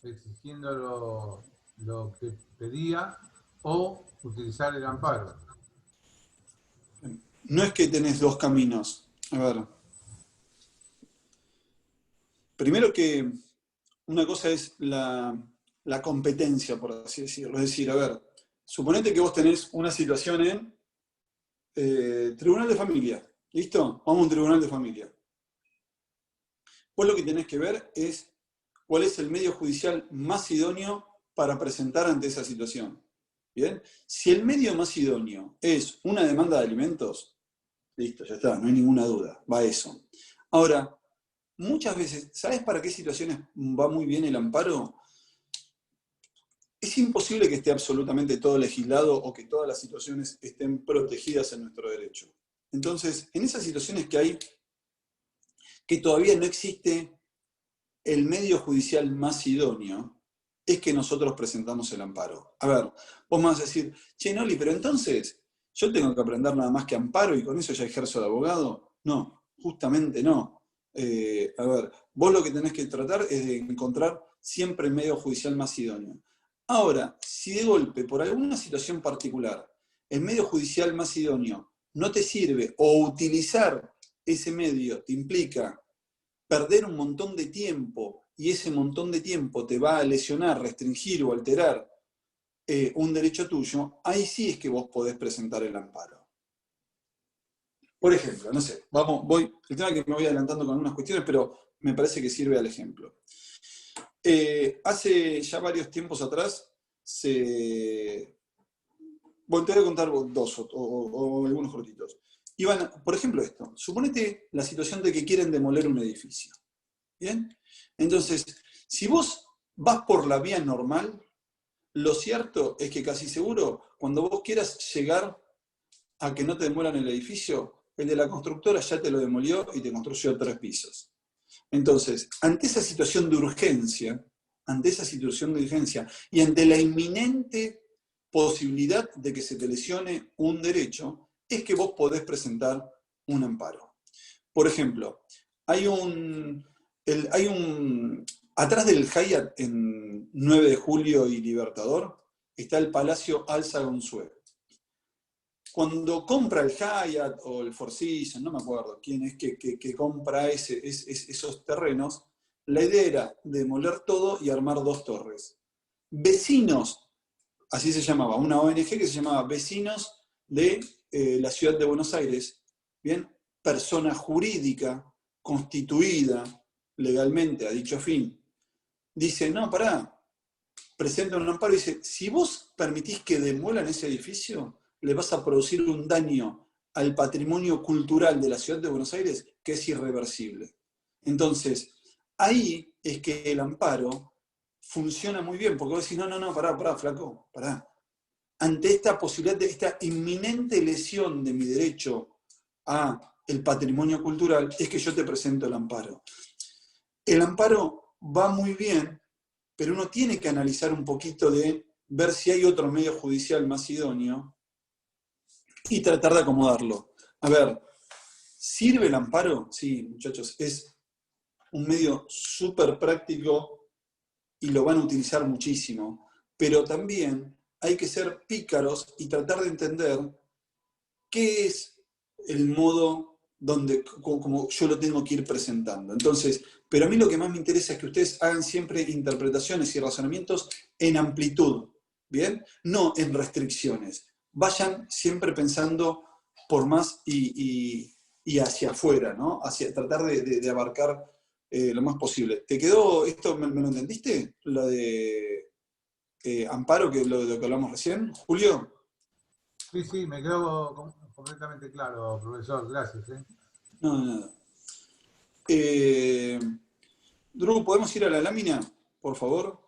exigiendo lo que pedía o utilizar el amparo. No es que tenés dos caminos. A ver. Primero que una cosa es la competencia, por así decirlo. Es decir, a ver, suponete que vos tenés una situación en tribunal de familia. ¿Listo? Vamos a un tribunal de familia. Vos lo que tenés que ver es cuál es el medio judicial más idóneo para presentar ante esa situación. ¿Bien? Si el medio más idóneo es una demanda de alimentos, listo, ya está, no hay ninguna duda, va eso. Ahora, muchas veces, ¿sabes para qué situaciones va muy bien el amparo? Es imposible que esté absolutamente todo legislado o que todas las situaciones estén protegidas en nuestro derecho. Entonces, en esas situaciones que hay, que todavía no existe el medio judicial más idóneo, es que nosotros presentamos el amparo. A ver, vos me vas a decir, che, Noli, pero entonces, ¿yo tengo que aprender nada más que amparo y con eso ya ejerzo de abogado? No, justamente no. A ver, vos lo que tenés que tratar es de encontrar siempre el medio judicial más idóneo. Ahora, si de golpe, por alguna situación particular, el medio judicial más idóneo no te sirve o utilizar ese medio te implica perder un montón de tiempo y ese montón de tiempo te va a lesionar, restringir o alterar un derecho tuyo, ahí sí es que vos podés presentar el amparo. Por ejemplo, no sé, el tema es que me voy adelantando con algunas cuestiones, pero me parece que sirve al ejemplo. Hace ya varios tiempos atrás, bueno, te voy a contar dos o algunos cortitos. Por ejemplo esto, suponete la situación de que quieren demoler un edificio. ¿Bien? Entonces, si vos vas por la vía normal, lo cierto es que casi seguro, cuando vos quieras llegar a que no te demolan el edificio, el de la constructora ya te lo demolió y te construyó 3 pisos. Entonces, ante esa situación de urgencia y ante la inminente posibilidad de que se te lesione un derecho, es que vos podés presentar un amparo. Por ejemplo, atrás del Hyatt en 9 de Julio y Libertador, está el Palacio Alza Gonzue. Cuando compra el Hyatt o el Four Seasons, no me acuerdo quién es que compra esos terrenos, la idea era demoler todo y armar 2 torres. Vecinos, así se llamaba, una ONG que se llamaba Vecinos de la Ciudad de Buenos Aires, ¿bien? Persona jurídica, constituida legalmente a dicho fin, dice, no, pará, presenta un amparo y dice, si vos permitís que demuelan ese edificio, le vas a producir un daño al patrimonio cultural de la Ciudad de Buenos Aires que es irreversible. Entonces, ahí es que el amparo funciona muy bien, porque vos decís, no, pará, flaco, pará. Ante esta posibilidad de esta inminente lesión de mi derecho a el patrimonio cultural, es que yo te presento el amparo. El amparo va muy bien, pero uno tiene que analizar un poquito de ver si hay otro medio judicial más idóneo y tratar de acomodarlo. A ver, ¿sirve el amparo? Sí, muchachos, es un medio súper práctico y lo van a utilizar muchísimo, pero también hay que ser pícaros y tratar de entender qué es el modo como yo lo tengo que ir presentando. Entonces, pero a mí lo que más me interesa es que ustedes hagan siempre interpretaciones y razonamientos en amplitud, ¿bien? No en restricciones. Vayan siempre pensando por más y hacia afuera, ¿no? Hacia tratar de abarcar lo más posible. ¿Te quedó esto, me lo entendiste? Lo de amparo, que es lo de lo que hablamos recién, Julio. Sí, me quedó completamente claro, profesor, gracias. No. Drew, ¿podemos ir a la lámina, por favor?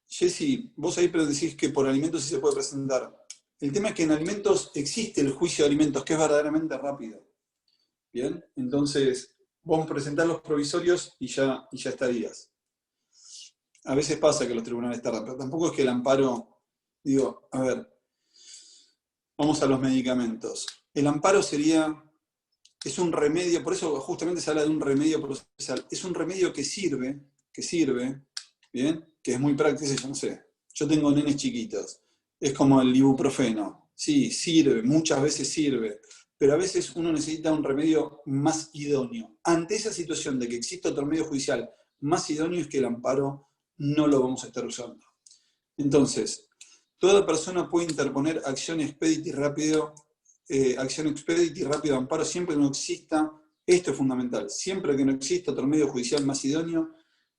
Jessy, vos ahí pero decís que por alimentos sí se puede presentar. El tema es que en alimentos existe el juicio de alimentos, que es verdaderamente rápido. ¿Bien? Entonces, vamos a presentar los provisorios y ya estarías. A veces pasa que los tribunales tardan, pero tampoco es que el amparo, digo, a ver, vamos a los medicamentos. El amparo es un remedio, por eso justamente se habla de un remedio procesal. Es un remedio que sirve, ¿bien? Que es muy práctico, yo no sé. Yo tengo nenes chiquitos. Es como el ibuprofeno. Sí, sirve, muchas veces sirve. Pero a veces uno necesita un remedio más idóneo. Ante esa situación de que existe otro medio judicial más idóneo, es que el amparo no lo vamos a estar usando. Entonces, toda persona puede interponer acción expedita y rápido de amparo siempre que no exista, esto es fundamental, siempre que no exista otro medio judicial más idóneo,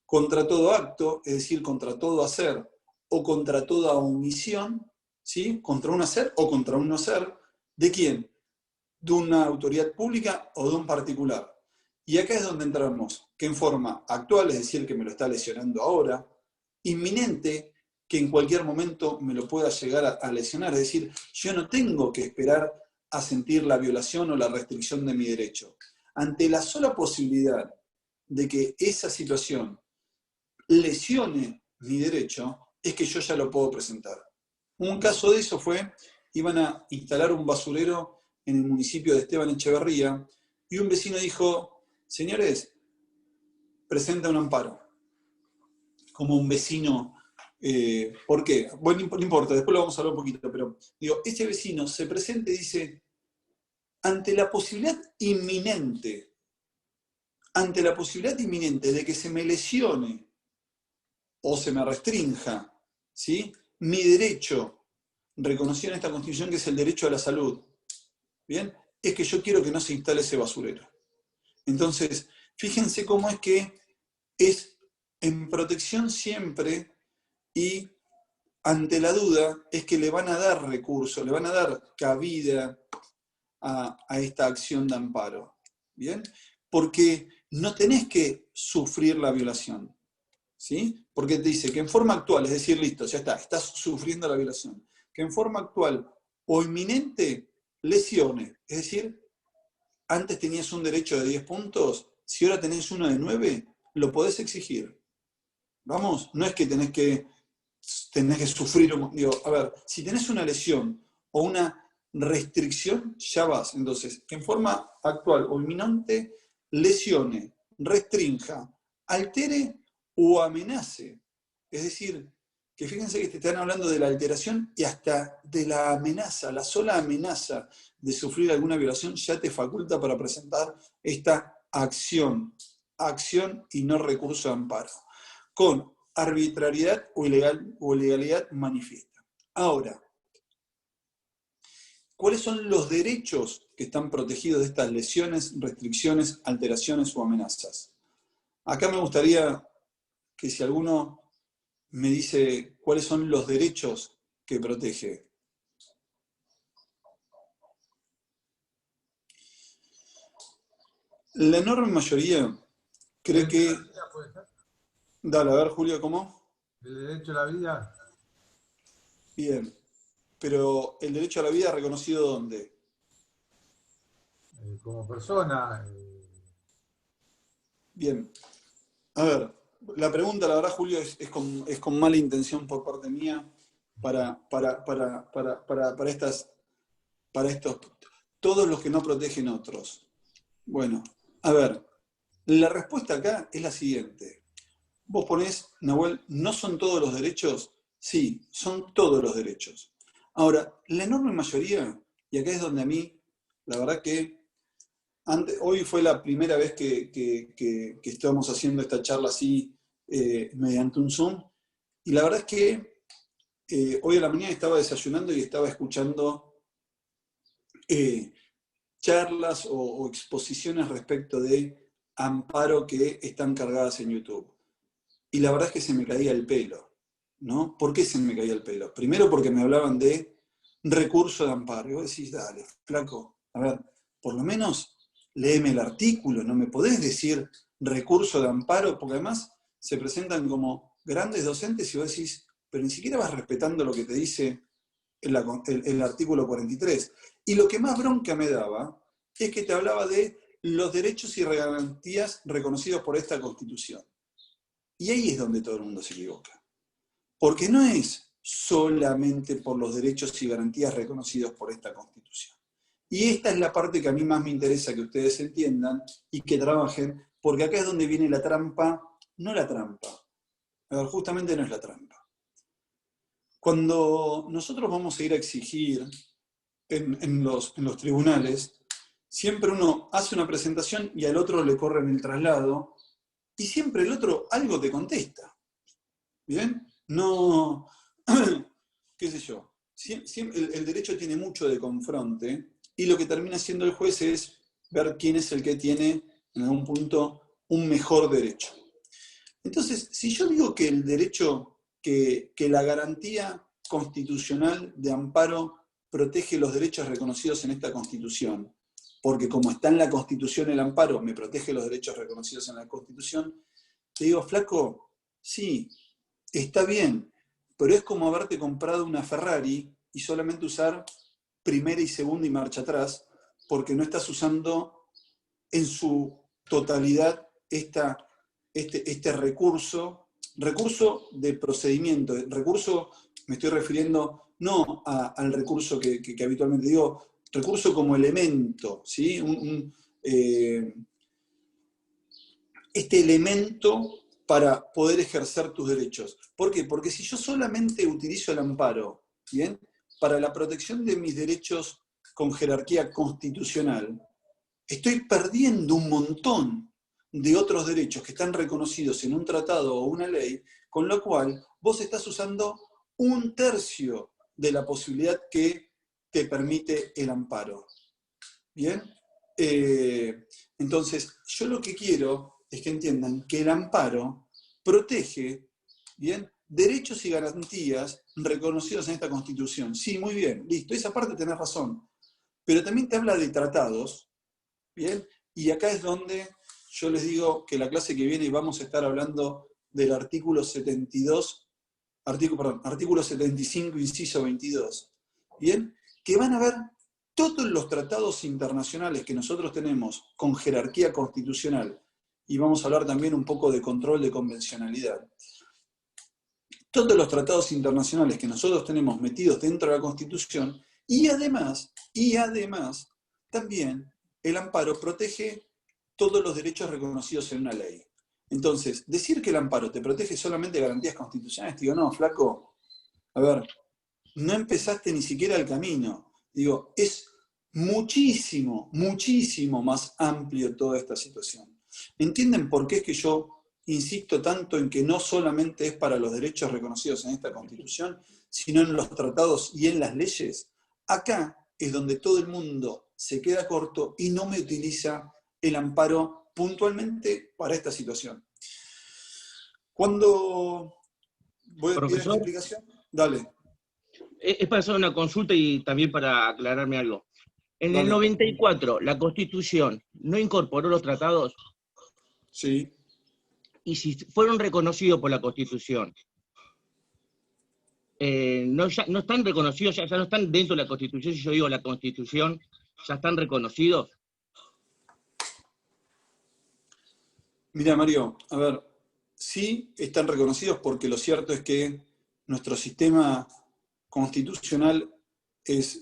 contra todo acto, es decir, contra todo hacer o contra toda omisión, ¿sí? Contra un hacer o contra un no hacer, ¿de quién? De una autoridad pública o de un particular. Y acá es donde entramos, que en forma actual, es decir, que me lo está lesionando ahora, inminente, que en cualquier momento me lo pueda llegar a lesionar, es decir, yo no tengo que esperar a sentir la violación o la restricción de mi derecho. Ante la sola posibilidad de que esa situación lesione mi derecho, es que yo ya lo puedo presentar. Un caso de eso fue, iban a instalar un basurero en el municipio de Esteban Echeverría, y un vecino dijo, señores, presenta un amparo. Como un vecino, ¿por qué? Bueno, no importa, después lo vamos a hablar un poquito, pero digo, este vecino se presenta y dice, ante la posibilidad inminente de que se me lesione o se me restrinja, ¿sí?, mi derecho reconocido en esta Constitución, que es el derecho a la salud, ¿bien?, es que yo quiero que no se instale ese basurero. Entonces, fíjense cómo es que es en protección siempre y ante la duda es que le van a dar recursos, le van a dar cabida a esta acción de amparo, ¿bien? Porque no tenés que sufrir la violación, ¿sí? Porque te dice que en forma actual, es decir, listo, ya está, estás sufriendo la violación, que en forma actual o inminente lesione, es decir, antes tenías un derecho de 10 puntos, si ahora tenés uno de 9, lo podés exigir. Vamos, no es que tenés que sufrir, digo, a ver, si tenés una lesión o una restricción, ya vas. Entonces, en forma actual o inminente, lesione, restrinja, altere o amenace. Es decir, que fíjense que te están hablando de la alteración y hasta de la amenaza, la sola amenaza de sufrir alguna violación ya te faculta para presentar esta acción y no recurso de amparo, con arbitrariedad o ilegalidad manifiesta. Ahora, ¿cuáles son los derechos que están protegidos de estas lesiones, restricciones, alteraciones o amenazas? Acá me gustaría que si alguno me dice cuáles son los derechos que protege. La enorme mayoría cree que... Dale, a ver, Julio, ¿cómo? ¿El derecho a la vida? Bien, pero ¿el derecho a la vida reconocido dónde? Como persona. Bien, a ver, la pregunta, la verdad, Julio, es con mala intención por parte mía para estos, todos los que no protegen otros. Bueno, a ver, la respuesta acá es la siguiente. Vos ponés, Nahuel, ¿no son todos los derechos? Sí, son todos los derechos. Ahora, la enorme mayoría, y acá es donde a mí, la verdad que hoy fue la primera vez que estamos haciendo esta charla así mediante un Zoom, y la verdad es que hoy a la mañana estaba desayunando y estaba escuchando charlas o exposiciones respecto de amparo que están cargadas en YouTube. Y la verdad es que se me caía el pelo, ¿no? ¿Por qué se me caía el pelo? Primero porque me hablaban de recurso de amparo. Y vos decís, dale, flaco, a ver, por lo menos léeme el artículo, no me podés decir recurso de amparo, porque además se presentan como grandes docentes y vos decís, pero ni siquiera vas respetando lo que te dice el artículo 43. Y lo que más bronca me daba es que te hablaba de los derechos y garantías reconocidos por esta Constitución. Y ahí es donde todo el mundo se equivoca. Porque no es solamente por los derechos y garantías reconocidos por esta Constitución. Y esta es la parte que a mí más me interesa que ustedes entiendan y que trabajen, porque acá es donde viene la trampa, no la trampa. A ver, justamente no es la trampa. Cuando nosotros vamos a ir a exigir en los tribunales, siempre uno hace una presentación y al otro le corren el traslado, y siempre el otro algo te contesta. ¿Bien? No, qué sé yo. El derecho tiene mucho de confronte y lo que termina haciendo el juez es ver quién es el que tiene, en algún punto, un mejor derecho. Entonces, si yo digo que el derecho, que la garantía constitucional de amparo protege los derechos reconocidos en esta Constitución, porque como está en la Constitución el amparo, me protege los derechos reconocidos en la Constitución, te digo, flaco, sí, está bien, pero es como haberte comprado una Ferrari y solamente usar primera y segunda y marcha atrás, porque no estás usando en su totalidad este recurso de procedimiento. Recurso, me estoy refiriendo no al recurso que habitualmente digo, recurso como elemento, ¿sí? este elemento para poder ejercer tus derechos. ¿Por qué? Porque si yo solamente utilizo el amparo, ¿bien?, para la protección de mis derechos con jerarquía constitucional, estoy perdiendo un montón de otros derechos que están reconocidos en un tratado o una ley, con lo cual vos estás usando 1/3 de la posibilidad que te permite el amparo. ¿Bien? Entonces, yo lo que quiero es que entiendan que el amparo protege, ¿bien?, derechos y garantías reconocidos en esta Constitución. Sí, muy bien, listo, esa parte tenés razón. Pero también te habla de tratados, ¿bien? Y acá es donde yo les digo que la clase que viene vamos a estar hablando del artículo 72, artículo 75, inciso 22, ¿bien? Que van a ver todos los tratados internacionales que nosotros tenemos con jerarquía constitucional, y vamos a hablar también un poco de control de convencionalidad. Todos los tratados internacionales que nosotros tenemos metidos dentro de la Constitución, y además, también el amparo protege todos los derechos reconocidos en una ley. Entonces, decir que el amparo te protege solamente garantías constitucionales, digo, no, flaco, a ver, no empezaste ni siquiera el camino. Digo, es muchísimo, muchísimo más amplio toda esta situación. ¿Entienden por qué es que yo insisto tanto en que no solamente es para los derechos reconocidos en esta Constitución, sino en los tratados y en las leyes? Acá es donde todo el mundo se queda corto y no me utiliza el amparo puntualmente para esta situación. Cuando voy a pedir esta explicación, dale. Es para hacer una consulta y también para aclararme algo. En el 94, la Constitución no incorporó los tratados. Sí. Y si fueron reconocidos por la Constitución, no están reconocidos, ya no están dentro de la Constitución. Si yo digo la Constitución, ¿ya están reconocidos? Mira, Mario, a ver, sí están reconocidos porque lo cierto es que nuestro sistema constitucional es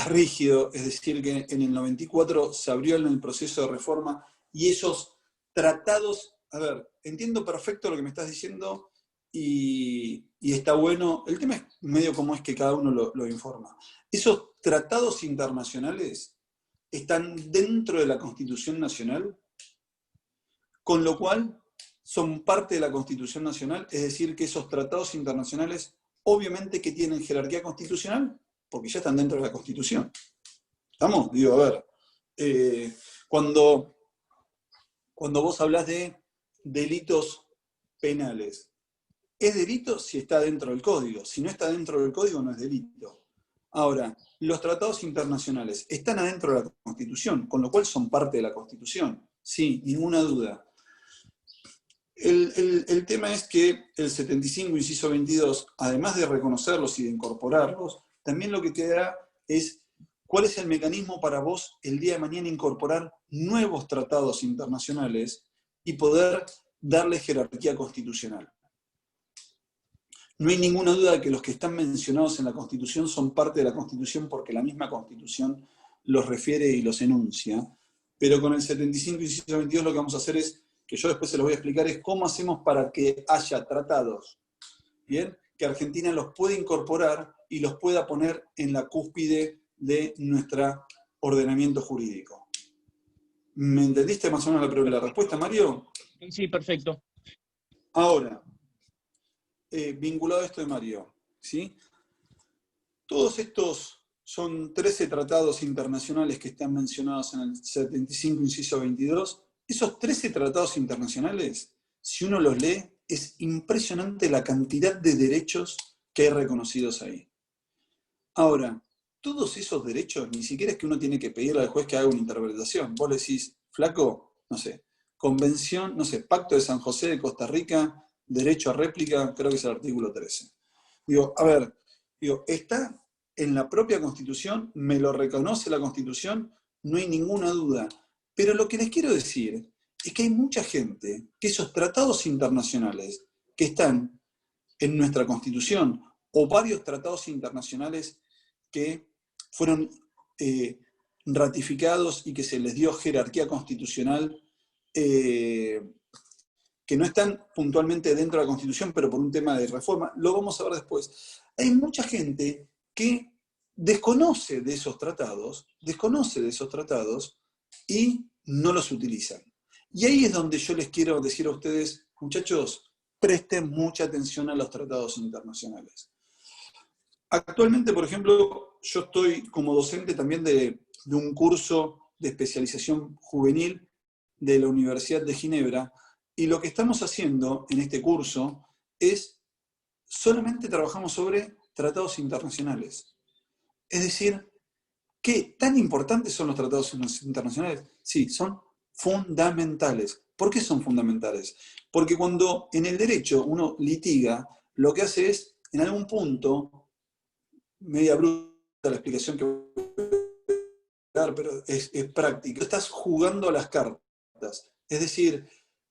rígido, es decir, que en el 94 se abrió en el proceso de reforma y esos tratados, a ver, entiendo perfecto lo que me estás diciendo y está bueno, el tema es medio cómo es que cada uno lo informa. Esos tratados internacionales están dentro de la Constitución Nacional, con lo cual son parte de la Constitución Nacional, es decir, que esos tratados internacionales obviamente que tienen jerarquía constitucional, porque ya están dentro de la Constitución. ¿Estamos? Digo, a ver, cuando vos hablás de delitos penales, es delito si está dentro del código. Si no está dentro del código, no es delito. Ahora, los tratados internacionales están adentro de la Constitución, con lo cual son parte de la Constitución. Sí, ninguna duda. El tema es que el 75, inciso 22, además de reconocerlos y de incorporarlos, también lo que queda es cuál es el mecanismo para vos el día de mañana incorporar nuevos tratados internacionales y poder darle jerarquía constitucional. No hay ninguna duda de que los que están mencionados en la Constitución son parte de la Constitución porque la misma Constitución los refiere y los enuncia, pero con el 75 inciso 22 lo que vamos a hacer es, que yo después se los voy a explicar, es cómo hacemos para que haya tratados, ¿bien?, que Argentina los pueda incorporar y los pueda poner en la cúspide de nuestro ordenamiento jurídico. ¿Me entendiste más o menos la respuesta, Mario? Sí, perfecto. Ahora, vinculado a esto de Mario, ¿sí? Todos estos son 13 tratados internacionales que están mencionados en el 75, inciso 22. Esos 13 tratados internacionales, si uno los lee, es impresionante la cantidad de derechos que hay reconocidos ahí. Ahora, todos esos derechos, ni siquiera es que uno tiene que pedirle al juez que haga una interpretación. Vos le decís, flaco, no sé, convención, no sé, Pacto de San José de Costa Rica, derecho a réplica, creo que es el artículo 13. Digo, a ver, está en la propia Constitución, me lo reconoce la Constitución, no hay ninguna duda. Pero lo que les quiero decir es que hay mucha gente que esos tratados internacionales que están en nuestra Constitución, o varios tratados internacionales que fueron ratificados y que se les dio jerarquía constitucional, que no están puntualmente dentro de la Constitución, pero por un tema de reforma, lo vamos a ver después. Hay mucha gente que desconoce de esos tratados y no los utilizan. Y ahí es donde yo les quiero decir a ustedes, muchachos, presten mucha atención a los tratados internacionales. Actualmente, por ejemplo, yo estoy como docente también de un curso de especialización juvenil de la Universidad de Ginebra, y lo que estamos haciendo en este curso es solamente trabajamos sobre tratados internacionales. Es decir, ¿qué tan importantes son los tratados internacionales? Sí, son fundamentales. ¿Por qué son fundamentales? Porque cuando en el derecho uno litiga, lo que hace es, en algún punto, media bruta la explicación que voy a dar, pero es práctica, estás jugando a las cartas. Es decir,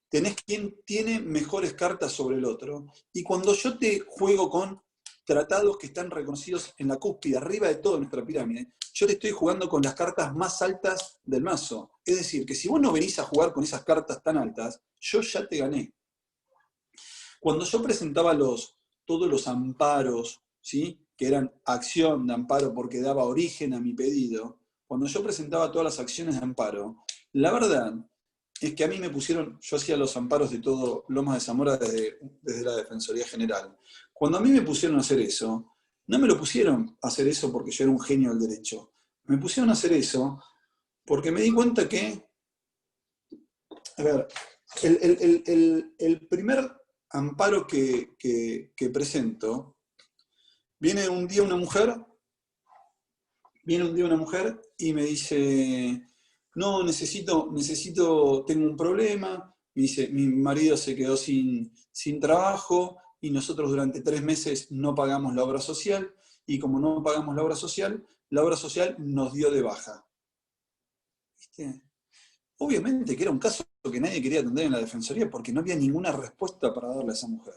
tenés quien tiene mejores cartas sobre el otro. Y cuando yo te juego con tratados que están reconocidos en la cúspide, arriba de toda nuestra pirámide, yo te estoy jugando con las cartas más altas del mazo. Es decir, que si vos no venís a jugar con esas cartas tan altas, yo ya te gané. Cuando yo presentaba todos los amparos, ¿sí?, que eran acción de amparo porque daba origen a mi pedido, cuando yo presentaba todas las acciones de amparo, la verdad es que a mí me pusieron, yo hacía los amparos de todo Lomas de Zamora desde la Defensoría General. Cuando a mí me pusieron a hacer eso, no me lo pusieron a hacer eso porque yo era un genio del derecho. Me pusieron a hacer eso porque me di cuenta que, a ver, el primer amparo que presento, viene un día una mujer y me dice, no, tengo un problema, me dice, mi marido se quedó sin trabajo y nosotros durante 3 meses no pagamos la obra social, y como no pagamos la obra social nos dio de baja. ¿Viste? Obviamente que era un caso que nadie quería atender en la Defensoría porque no había ninguna respuesta para darle a esa mujer.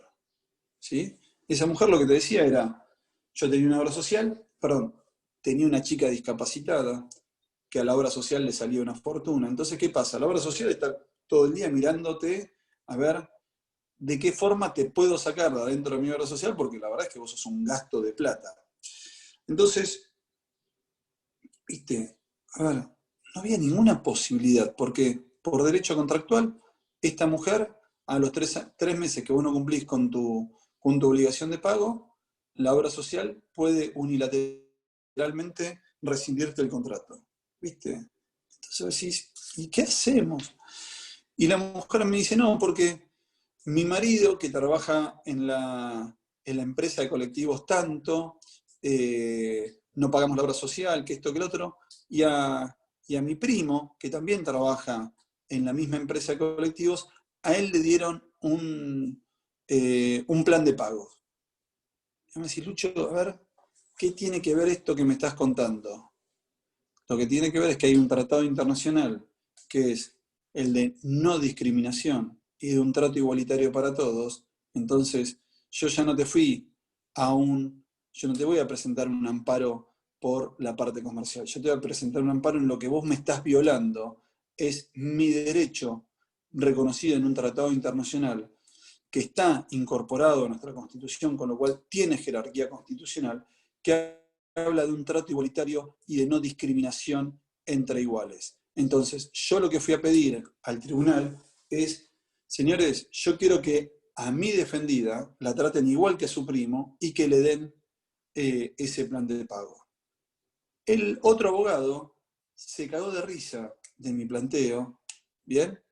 ¿Sí? Esa mujer lo que te decía era, yo tenía una obra social, tenía una chica discapacitada, que a la obra social le salía una fortuna. Entonces, ¿qué pasa? La obra social está todo el día mirándote a ver de qué forma te puedo sacar de adentro de mi obra social, porque la verdad es que vos sos un gasto de plata. Entonces, viste, a ver, no había ninguna posibilidad, porque por derecho contractual, esta mujer, a los 3 meses que vos no cumplís con tu obligación de pago, la obra social puede unilateralmente rescindirte el contrato. ¿Viste? Entonces decís, ¿y qué hacemos? Y la mujer me dice, no, porque mi marido, que trabaja en la empresa de colectivos tanto, no pagamos la obra social, que esto, que el otro, y a mi primo, que también trabaja en la misma empresa de colectivos, a él le dieron un plan de pago. Y me dice, Lucho, a ver, ¿qué tiene que ver esto que me estás contando? Lo que tiene que ver es que hay un tratado internacional que es el de no discriminación y de un trato igualitario para todos. Entonces, yo ya no te yo no te voy a presentar un amparo por la parte comercial, yo te voy a presentar un amparo en lo que vos me estás violando, es mi derecho reconocido en un tratado internacional que está incorporado a nuestra Constitución, con lo cual tiene jerarquía constitucional, que habla de un trato igualitario y de no discriminación entre iguales. Entonces, yo lo que fui a pedir al tribunal es, señores, yo quiero que a mi defendida la traten igual que a su primo y que le den ese plan de pago. El otro abogado se cagó de risa de mi planteo, ¿bien?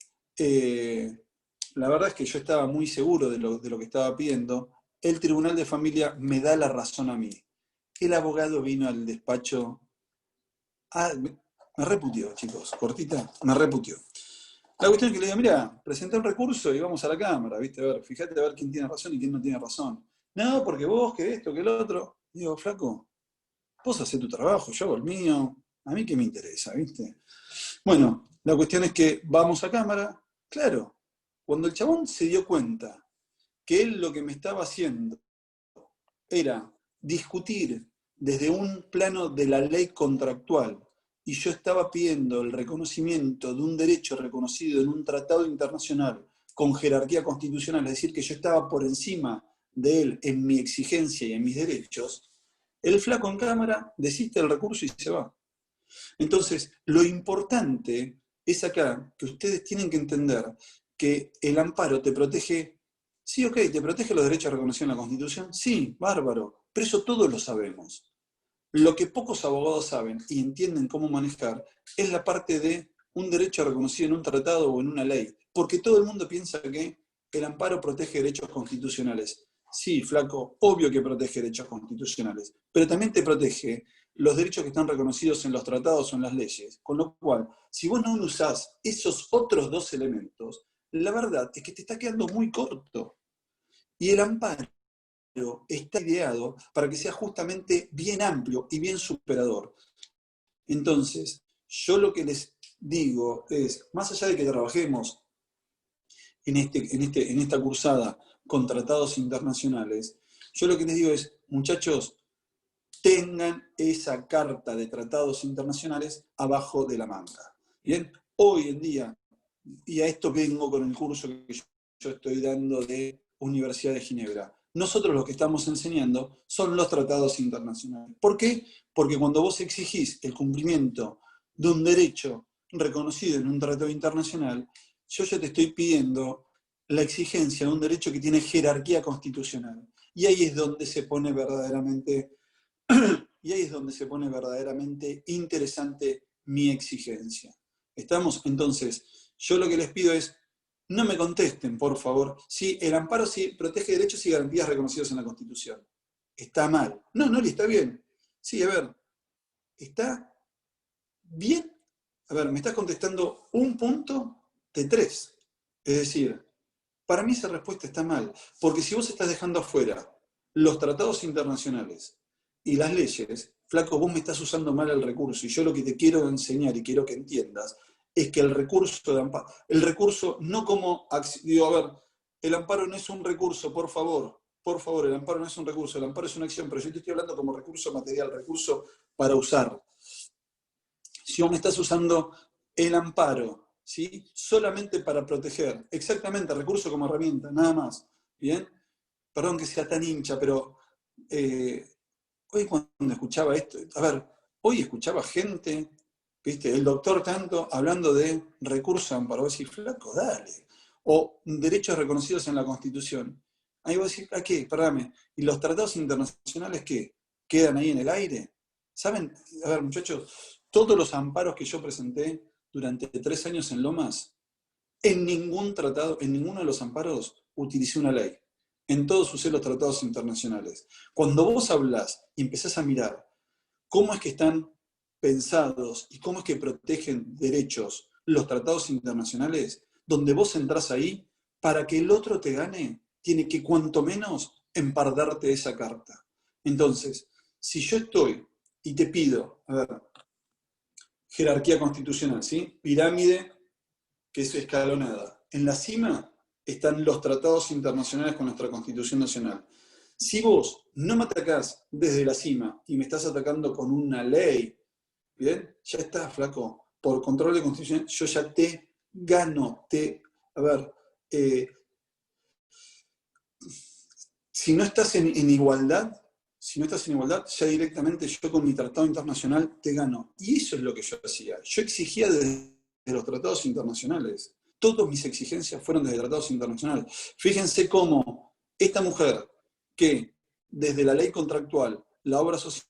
La verdad es que yo estaba muy seguro de lo que estaba pidiendo. El Tribunal de Familia me da la razón a mí. El abogado vino al despacho, me reputió, chicos, cortita, me reputió. La cuestión es que le digo, mira, presenté un recurso y vamos a la Cámara, ¿viste? A ver, fíjate a ver quién tiene razón y quién no tiene razón. No, porque vos, que esto, que el otro. Digo, flaco, vos hacés tu trabajo, yo hago el mío, a mí qué me interesa, ¿viste? Bueno, la cuestión es que vamos a Cámara. Claro, cuando el chabón se dio cuenta que él lo que me estaba haciendo era discutir desde un plano de la ley contractual y yo estaba pidiendo el reconocimiento de un derecho reconocido en un tratado internacional con jerarquía constitucional, es decir, que yo estaba por encima de él en mi exigencia y en mis derechos, el flaco en cámara desiste del recurso y se va. Entonces, lo importante es acá que ustedes tienen que entender que el amparo te protege, sí, ok, te protege los derechos reconocidos en la Constitución, sí, bárbaro, pero eso todos lo sabemos. Lo que pocos abogados saben y entienden cómo manejar es la parte de un derecho reconocido en un tratado o en una ley, porque todo el mundo piensa que el amparo protege derechos constitucionales. Sí, flaco, obvio que protege derechos constitucionales, pero también te protege los derechos que están reconocidos en los tratados o en las leyes. Con lo cual, si vos no usás esos otros dos elementos, la verdad es que te está quedando muy corto. Y el amparo está ideado para que sea justamente bien amplio y bien superador. Entonces, yo lo que les digo es, más allá de que trabajemos en esta cursada con tratados internacionales, yo lo que les digo es, muchachos, tengan esa carta de tratados internacionales abajo de la manga. Bien, hoy en día, y a esto vengo con el curso que yo estoy dando de Universidad de Ginebra, nosotros lo que estamos enseñando son los tratados internacionales. ¿Por qué? Porque cuando vos exigís el cumplimiento de un derecho reconocido en un tratado internacional, yo ya te estoy pidiendo la exigencia de un derecho que tiene jerarquía constitucional. Y ahí es donde se pone verdaderamente interesante mi exigencia. ¿Estamos? Entonces, yo lo que les pido es, no me contesten, por favor, si el amparo sí protege derechos y garantías reconocidos en la Constitución. Está mal. No, está bien. Sí, a ver, ¿está bien? A ver, me estás contestando un punto de 3. Es decir, para mí esa respuesta está mal, porque si vos estás dejando afuera los tratados internacionales y las leyes, flaco, vos me estás usando mal el recurso, y yo lo que te quiero enseñar y quiero que entiendas es que el recurso de amparo, el recurso no como, digo, a ver, el amparo no es un recurso, por favor, el amparo no es un recurso, el amparo es una acción, pero yo te estoy hablando como recurso material, recurso para usar. Si vos me estás usando el amparo, ¿sí?, solamente para proteger, exactamente, recurso como herramienta, nada más, ¿bien? Perdón que sea tan hincha, pero hoy cuando escuchaba esto, a ver, hoy escuchaba gente, ¿viste? El doctor tanto hablando de recurso amparo, vos decís, flaco, dale. O derechos reconocidos en la Constitución. Ahí vos decís, ¿a qué? Perdóname. ¿Y los tratados internacionales qué? ¿Quedan ahí en el aire? ¿Saben? A ver, muchachos, todos los amparos que yo presenté durante 3 años en Lomas, en ningún tratado, en ninguno de los amparos utilicé una ley. En todos usé los tratados internacionales. Cuando vos hablás y empezás a mirar cómo es que están pensados y cómo es que protegen derechos los tratados internacionales, donde vos entrás ahí, para que el otro te gane, tiene que cuanto menos empardarte esa carta. Entonces, si yo estoy y te pido, a ver, jerarquía constitucional, ¿sí? Pirámide, que es escalonada. En la cima están los tratados internacionales con nuestra Constitución Nacional. Si vos no me atacás desde la cima y me estás atacando con una ley, ¿bien? Ya está, flaco. Por control de Constitución, yo ya te gano. A ver, si no estás en igualdad, ya directamente yo con mi tratado internacional te gano. Y eso es lo que yo hacía. Yo exigía desde los tratados internacionales. Todas mis exigencias fueron desde tratados internacionales. Fíjense cómo esta mujer, que desde la ley contractual, la obra social,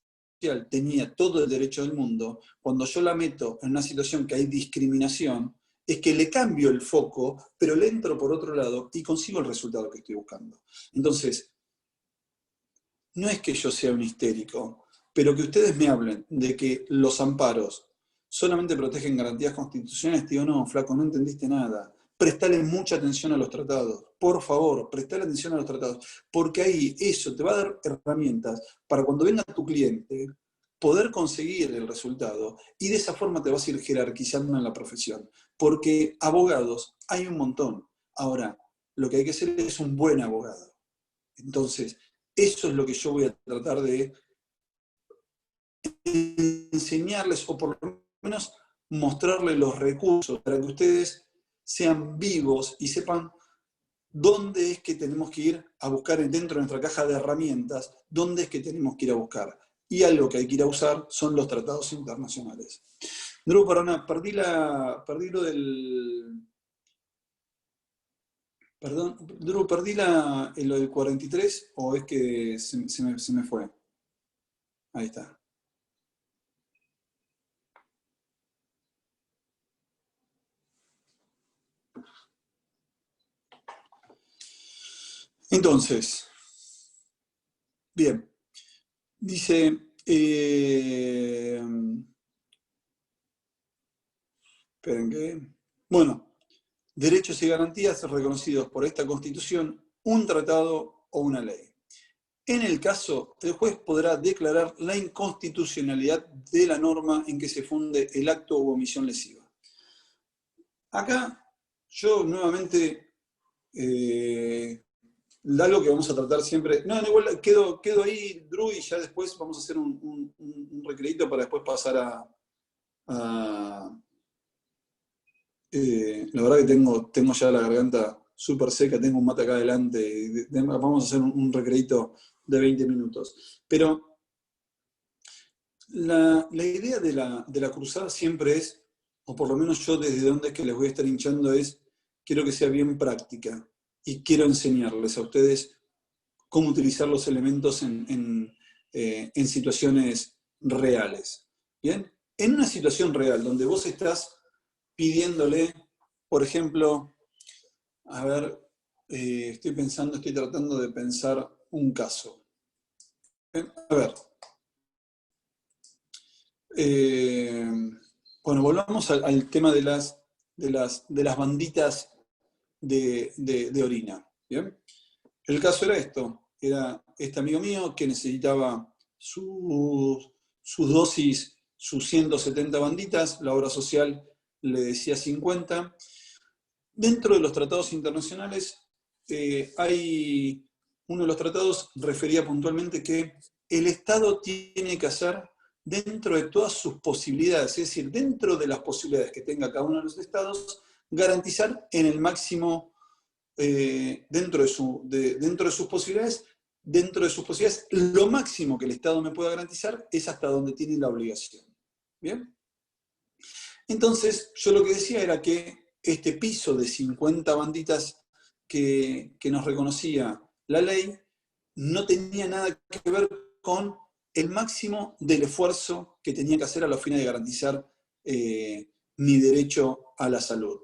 tenía todo el derecho del mundo, cuando yo la meto en una situación que hay discriminación, es que le cambio el foco, pero le entro por otro lado y consigo el resultado que estoy buscando. Entonces, no es que yo sea un histérico, pero que ustedes me hablen de que los amparos solamente protegen garantías constitucionales, digo, no, flaco, no entendiste nada. Prestale mucha atención a los tratados. Por favor, prestale atención a los tratados. Porque ahí eso te va a dar herramientas para cuando venga tu cliente poder conseguir el resultado y de esa forma te vas a ir jerarquizando en la profesión. Porque abogados hay un montón. Ahora, lo que hay que hacer es un buen abogado. Entonces, eso es lo que yo voy a tratar de enseñarles, o por lo menos mostrarles los recursos para que ustedes sean vivos y sepan dónde es que tenemos que ir a buscar dentro de nuestra caja de herramientas, dónde es que tenemos que ir a buscar. Y algo que hay que ir a usar son los tratados internacionales. Drew, perdona, perdí lo del... Perdón, Drew, ¿perdí lo del 43 o es que se me fue? Ahí está. Entonces, bien, dice, esperen que, bueno, derechos y garantías reconocidos por esta Constitución, un tratado o una ley. En el caso, el juez podrá declarar la inconstitucionalidad de la norma en que se funde el acto u omisión lesiva. Acá, yo nuevamente... algo que vamos a tratar siempre. No, igual quedo ahí, Drew, y ya después vamos a hacer un recreito para después pasar la verdad que tengo ya la garganta súper seca, tengo un mate acá adelante. Vamos a hacer un recreito de 20 minutos. Pero la idea de la cruzada siempre es, o por lo menos yo desde donde es que les voy a estar hinchando, es quiero que sea bien práctica. Y quiero enseñarles a ustedes cómo utilizar los elementos en situaciones reales. ¿Bien? En una situación real, donde vos estás pidiéndole, por ejemplo, a ver, estoy tratando de pensar un caso. A ver. Bueno, volvamos al tema de las banditas de orina. ¿Bien? El caso era era este amigo mío que necesitaba sus dosis, sus 170 banditas, la obra social le decía 50. Dentro de los tratados internacionales, uno de los tratados refería puntualmente que el Estado tiene que hacer dentro de todas sus posibilidades, es decir, dentro de las posibilidades que tenga cada uno de los estados, garantizar en el máximo, dentro de sus posibilidades, lo máximo que el Estado me pueda garantizar es hasta donde tiene la obligación. ¿Bien? Entonces, yo lo que decía era que este piso de 50 banditas que nos reconocía la ley no tenía nada que ver con el máximo del esfuerzo que tenía que hacer a los fines de garantizar mi derecho a la salud.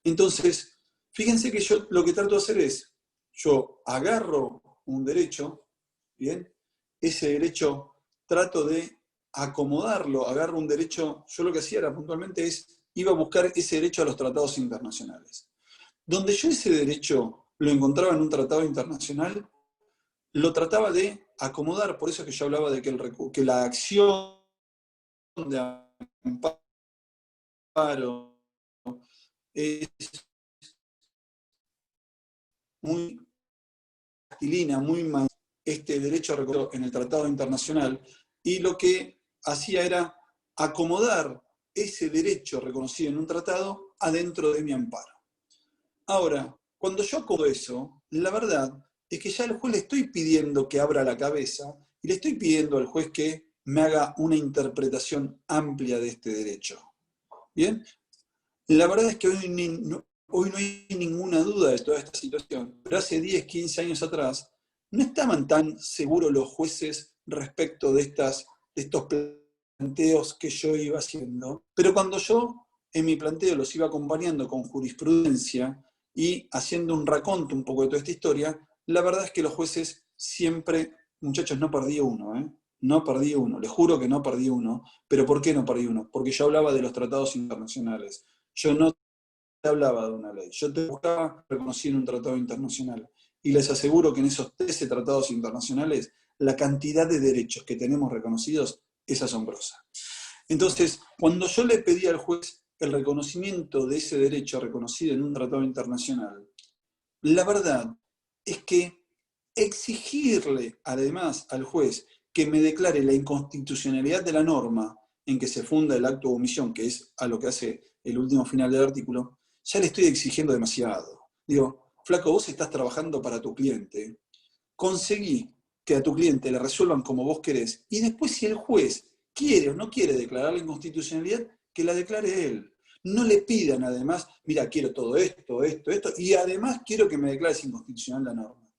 Entonces, fíjense que yo lo que trato de hacer es, yo agarro un derecho, ¿bien? Ese derecho trato de acomodarlo, agarro un derecho, yo lo que hacía era puntualmente iba a buscar ese derecho a los tratados internacionales. Donde yo ese derecho lo encontraba en un tratado internacional, lo trataba de acomodar, por eso que yo hablaba de que la acción de amparo es muy masculina, muy este derecho reconocido en el tratado internacional, y lo que hacía era acomodar ese derecho reconocido en un tratado adentro de mi amparo. Ahora, cuando yo acomodo eso, la verdad es que ya al juez le estoy pidiendo que abra la cabeza y le estoy pidiendo al juez que me haga una interpretación amplia de este derecho. ¿Bien? La verdad es que hoy no hay ninguna duda de toda esta situación, pero hace 10, 15 años atrás no estaban tan seguros los jueces respecto de estos planteos que yo iba haciendo, pero cuando yo en mi planteo los iba acompañando con jurisprudencia y haciendo un raconto un poco de toda esta historia, la verdad es que los jueces siempre, muchachos, no perdí uno, no perdí uno, les juro que no perdí uno. ¿Pero por qué no perdí uno? Porque yo hablaba de los tratados internacionales. Yo no te hablaba de una ley, yo te buscaba reconocido en un tratado internacional. Y les aseguro que en esos 13 tratados internacionales, la cantidad de derechos que tenemos reconocidos es asombrosa. Entonces, cuando yo le pedí al juez el reconocimiento de ese derecho reconocido en un tratado internacional, la verdad es que exigirle además al juez que me declare la inconstitucionalidad de la norma en que se funda el acto de omisión, que es a lo que hace el último final del artículo, ya le estoy exigiendo demasiado. Digo, flaco, vos estás trabajando para tu cliente, conseguí que a tu cliente le resuelvan como vos querés, y después si el juez quiere o no quiere declarar la inconstitucionalidad, que la declare él. No le pidan además, mira, quiero todo esto, y además quiero que me declares inconstitucional la norma.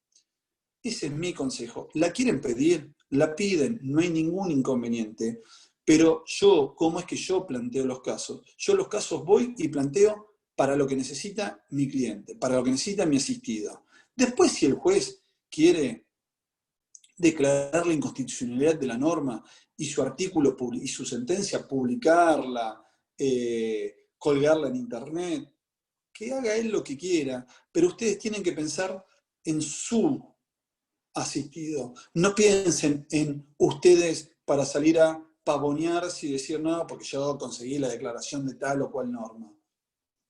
Ese es mi consejo. ¿La quieren pedir? La piden, no hay ningún inconveniente. Pero yo, ¿cómo es que yo planteo los casos? Yo los casos voy y planteo para lo que necesita mi cliente, para lo que necesita mi asistida. Después, si el juez quiere declarar la inconstitucionalidad de la norma y su artículo y su sentencia publicarla, colgarla en internet, que haga él lo que quiera, pero ustedes tienen que pensar en su asistido. No piensen en ustedes para salir a pavonearse y decir, no, porque yo conseguí la declaración de tal o cual norma.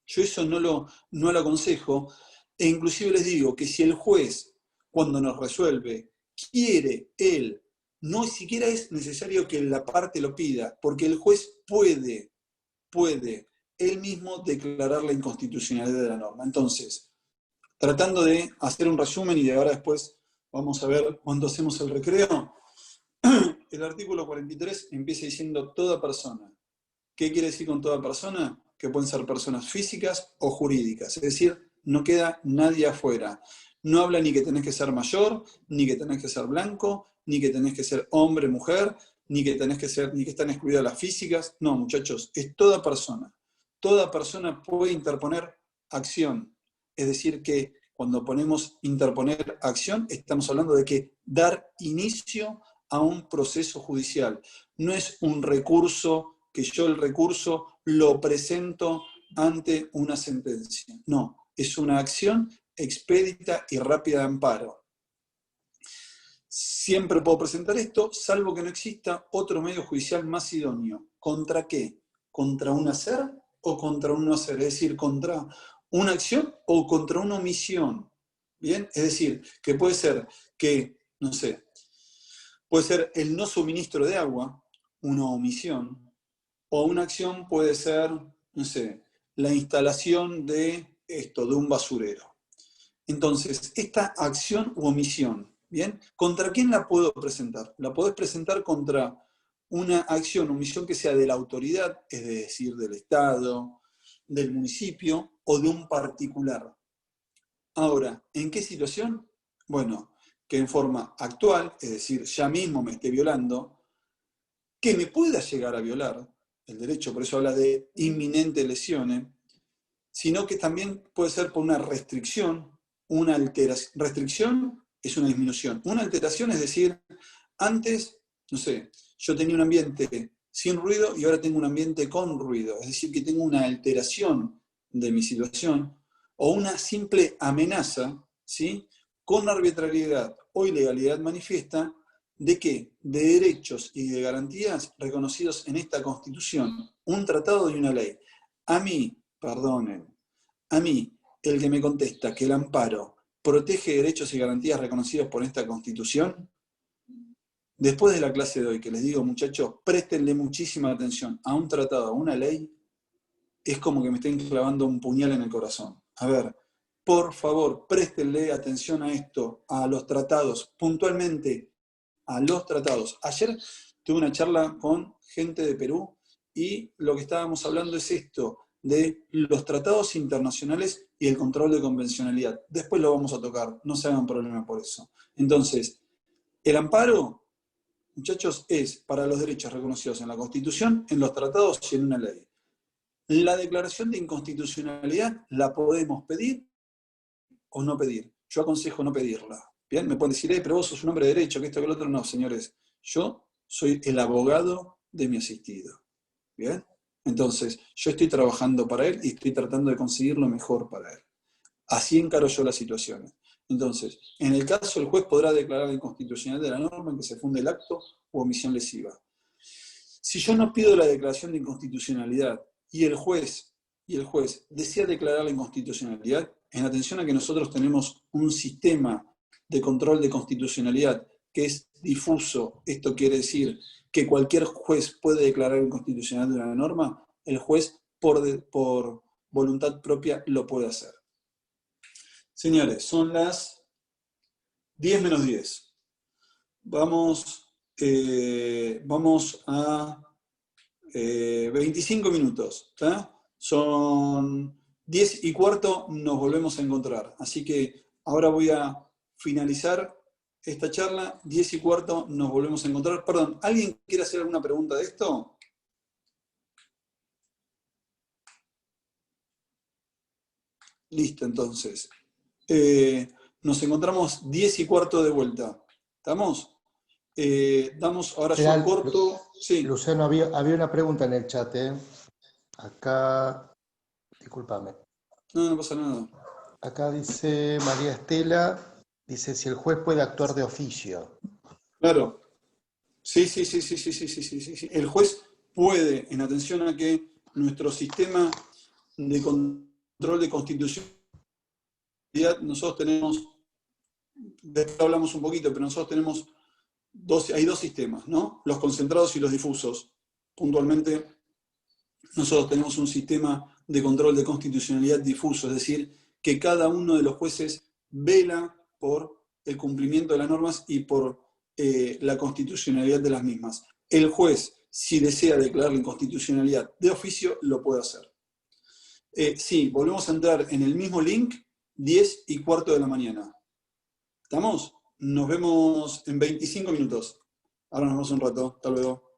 Yo eso no lo aconsejo, e inclusive les digo que si el juez, cuando nos resuelve, quiere él, no siquiera es necesario que la parte lo pida, porque el juez puede él mismo declarar la inconstitucionalidad de la norma. Entonces, tratando de hacer un resumen y de ahora después vamos a ver cuando hacemos el recreo, el artículo 43 empieza diciendo toda persona. ¿Qué quiere decir con toda persona? Que pueden ser personas físicas o jurídicas, es decir, no queda nadie afuera. No habla ni que tenés que ser mayor, ni que tenés que ser blanco, ni que tenés que ser hombre, mujer, ni que están excluidas las físicas. No, muchachos, es toda persona. Toda persona puede interponer acción. Es decir, que cuando ponemos interponer acción, estamos hablando de que dar inicio a un proceso judicial. No es un recurso, que yo el recurso lo presento ante una sentencia. No, es una acción expedita y rápida de amparo. Siempre puedo presentar esto, salvo que no exista otro medio judicial más idóneo. ¿Contra qué? ¿Contra un hacer o contra un no hacer? Es decir, contra una acción o contra una omisión. ¿Bien? Es decir, que puede ser que, no sé, puede ser el no suministro de agua, una omisión, o una acción puede ser, no sé, la instalación de esto, de un basurero. Entonces, esta acción u omisión, ¿bien? ¿Contra quién la puedo presentar? La podés presentar contra una acción o omisión que sea de la autoridad, es decir, del Estado, del municipio o de un particular. Ahora, ¿en qué situación? Bueno, que en forma actual, es decir, ya mismo me esté violando, que me pueda llegar a violar, el derecho por eso habla de inminente lesiones, sino que también puede ser por una restricción, una alteración. Restricción es una disminución. Una alteración es decir, antes, no sé, yo tenía un ambiente sin ruido y ahora tengo un ambiente con ruido. Es decir, que tengo una alteración de mi situación o una simple amenaza, ¿sí?, con arbitrariedad o ilegalidad manifiesta, ¿de qué? De derechos y de garantías reconocidos en esta Constitución, un tratado y una ley. A mí, perdonen, a mí, el que me contesta que el amparo protege derechos y garantías reconocidos por esta Constitución, después de la clase de hoy, que les digo, muchachos, préstenle muchísima atención a un tratado, a una ley, es como que me estén clavando un puñal en el corazón. A ver, por favor, préstenle atención a esto, a los tratados, puntualmente a los tratados. Ayer tuve una charla con gente de Perú y lo que estábamos hablando es esto, de los tratados internacionales y el control de convencionalidad. Después lo vamos a tocar, no se hagan problema por eso. Entonces, el amparo, muchachos, es para los derechos reconocidos en la Constitución, en los tratados y en una ley. La declaración de inconstitucionalidad la podemos pedir o no pedir. Yo aconsejo no pedirla. Bien, me pueden decir, pero vos sos un hombre de derecho, que esto, que lo otro. No, señores, yo soy el abogado de mi asistido. Bien, entonces yo estoy trabajando para él y estoy tratando de conseguir lo mejor para él. Así encaro yo las situaciones. Entonces, en el caso, el juez podrá declarar la inconstitucionalidad de la norma en que se funde el acto u omisión lesiva. Si yo no pido la declaración de inconstitucionalidad y el juez desea declarar la inconstitucionalidad, en atención a que nosotros tenemos un sistema de control de constitucionalidad que es difuso, esto quiere decir que cualquier juez puede declarar inconstitucional de una norma, el juez por voluntad propia lo puede hacer. Señores, son las 10 menos 10. Vamos a 25 minutos. ¿Tá? Son 10 y cuarto, nos volvemos a encontrar. Así que ahora voy a finalizar esta charla. 10 y cuarto, nos volvemos a encontrar. Perdón, ¿alguien quiere hacer alguna pregunta de esto? Listo, entonces. Nos encontramos 10 y cuarto de vuelta. ¿Estamos? Damos, ahora yo corto. Sí. Luciano, había una pregunta en el chat. Acá, discúlpame. No, no pasa nada. Acá dice María Estela, dice si el juez puede actuar de oficio. Claro. Sí. El juez puede, en atención a que nuestro sistema de control de constitucionalidad, nosotros tenemos, después hablamos un poquito, pero nosotros tenemos hay dos sistemas, ¿no? Los concentrados y los difusos. Puntualmente, nosotros tenemos un sistema de control de constitucionalidad difuso, es decir, que cada uno de los jueces vela por el cumplimiento de las normas y por la constitucionalidad de las mismas. El juez, si desea declarar la inconstitucionalidad de oficio, lo puede hacer. Sí, volvemos a entrar en el mismo link, 10 y cuarto de la mañana. ¿Estamos? Nos vemos en 25 minutos. Ahora nos vemos un rato. Hasta luego.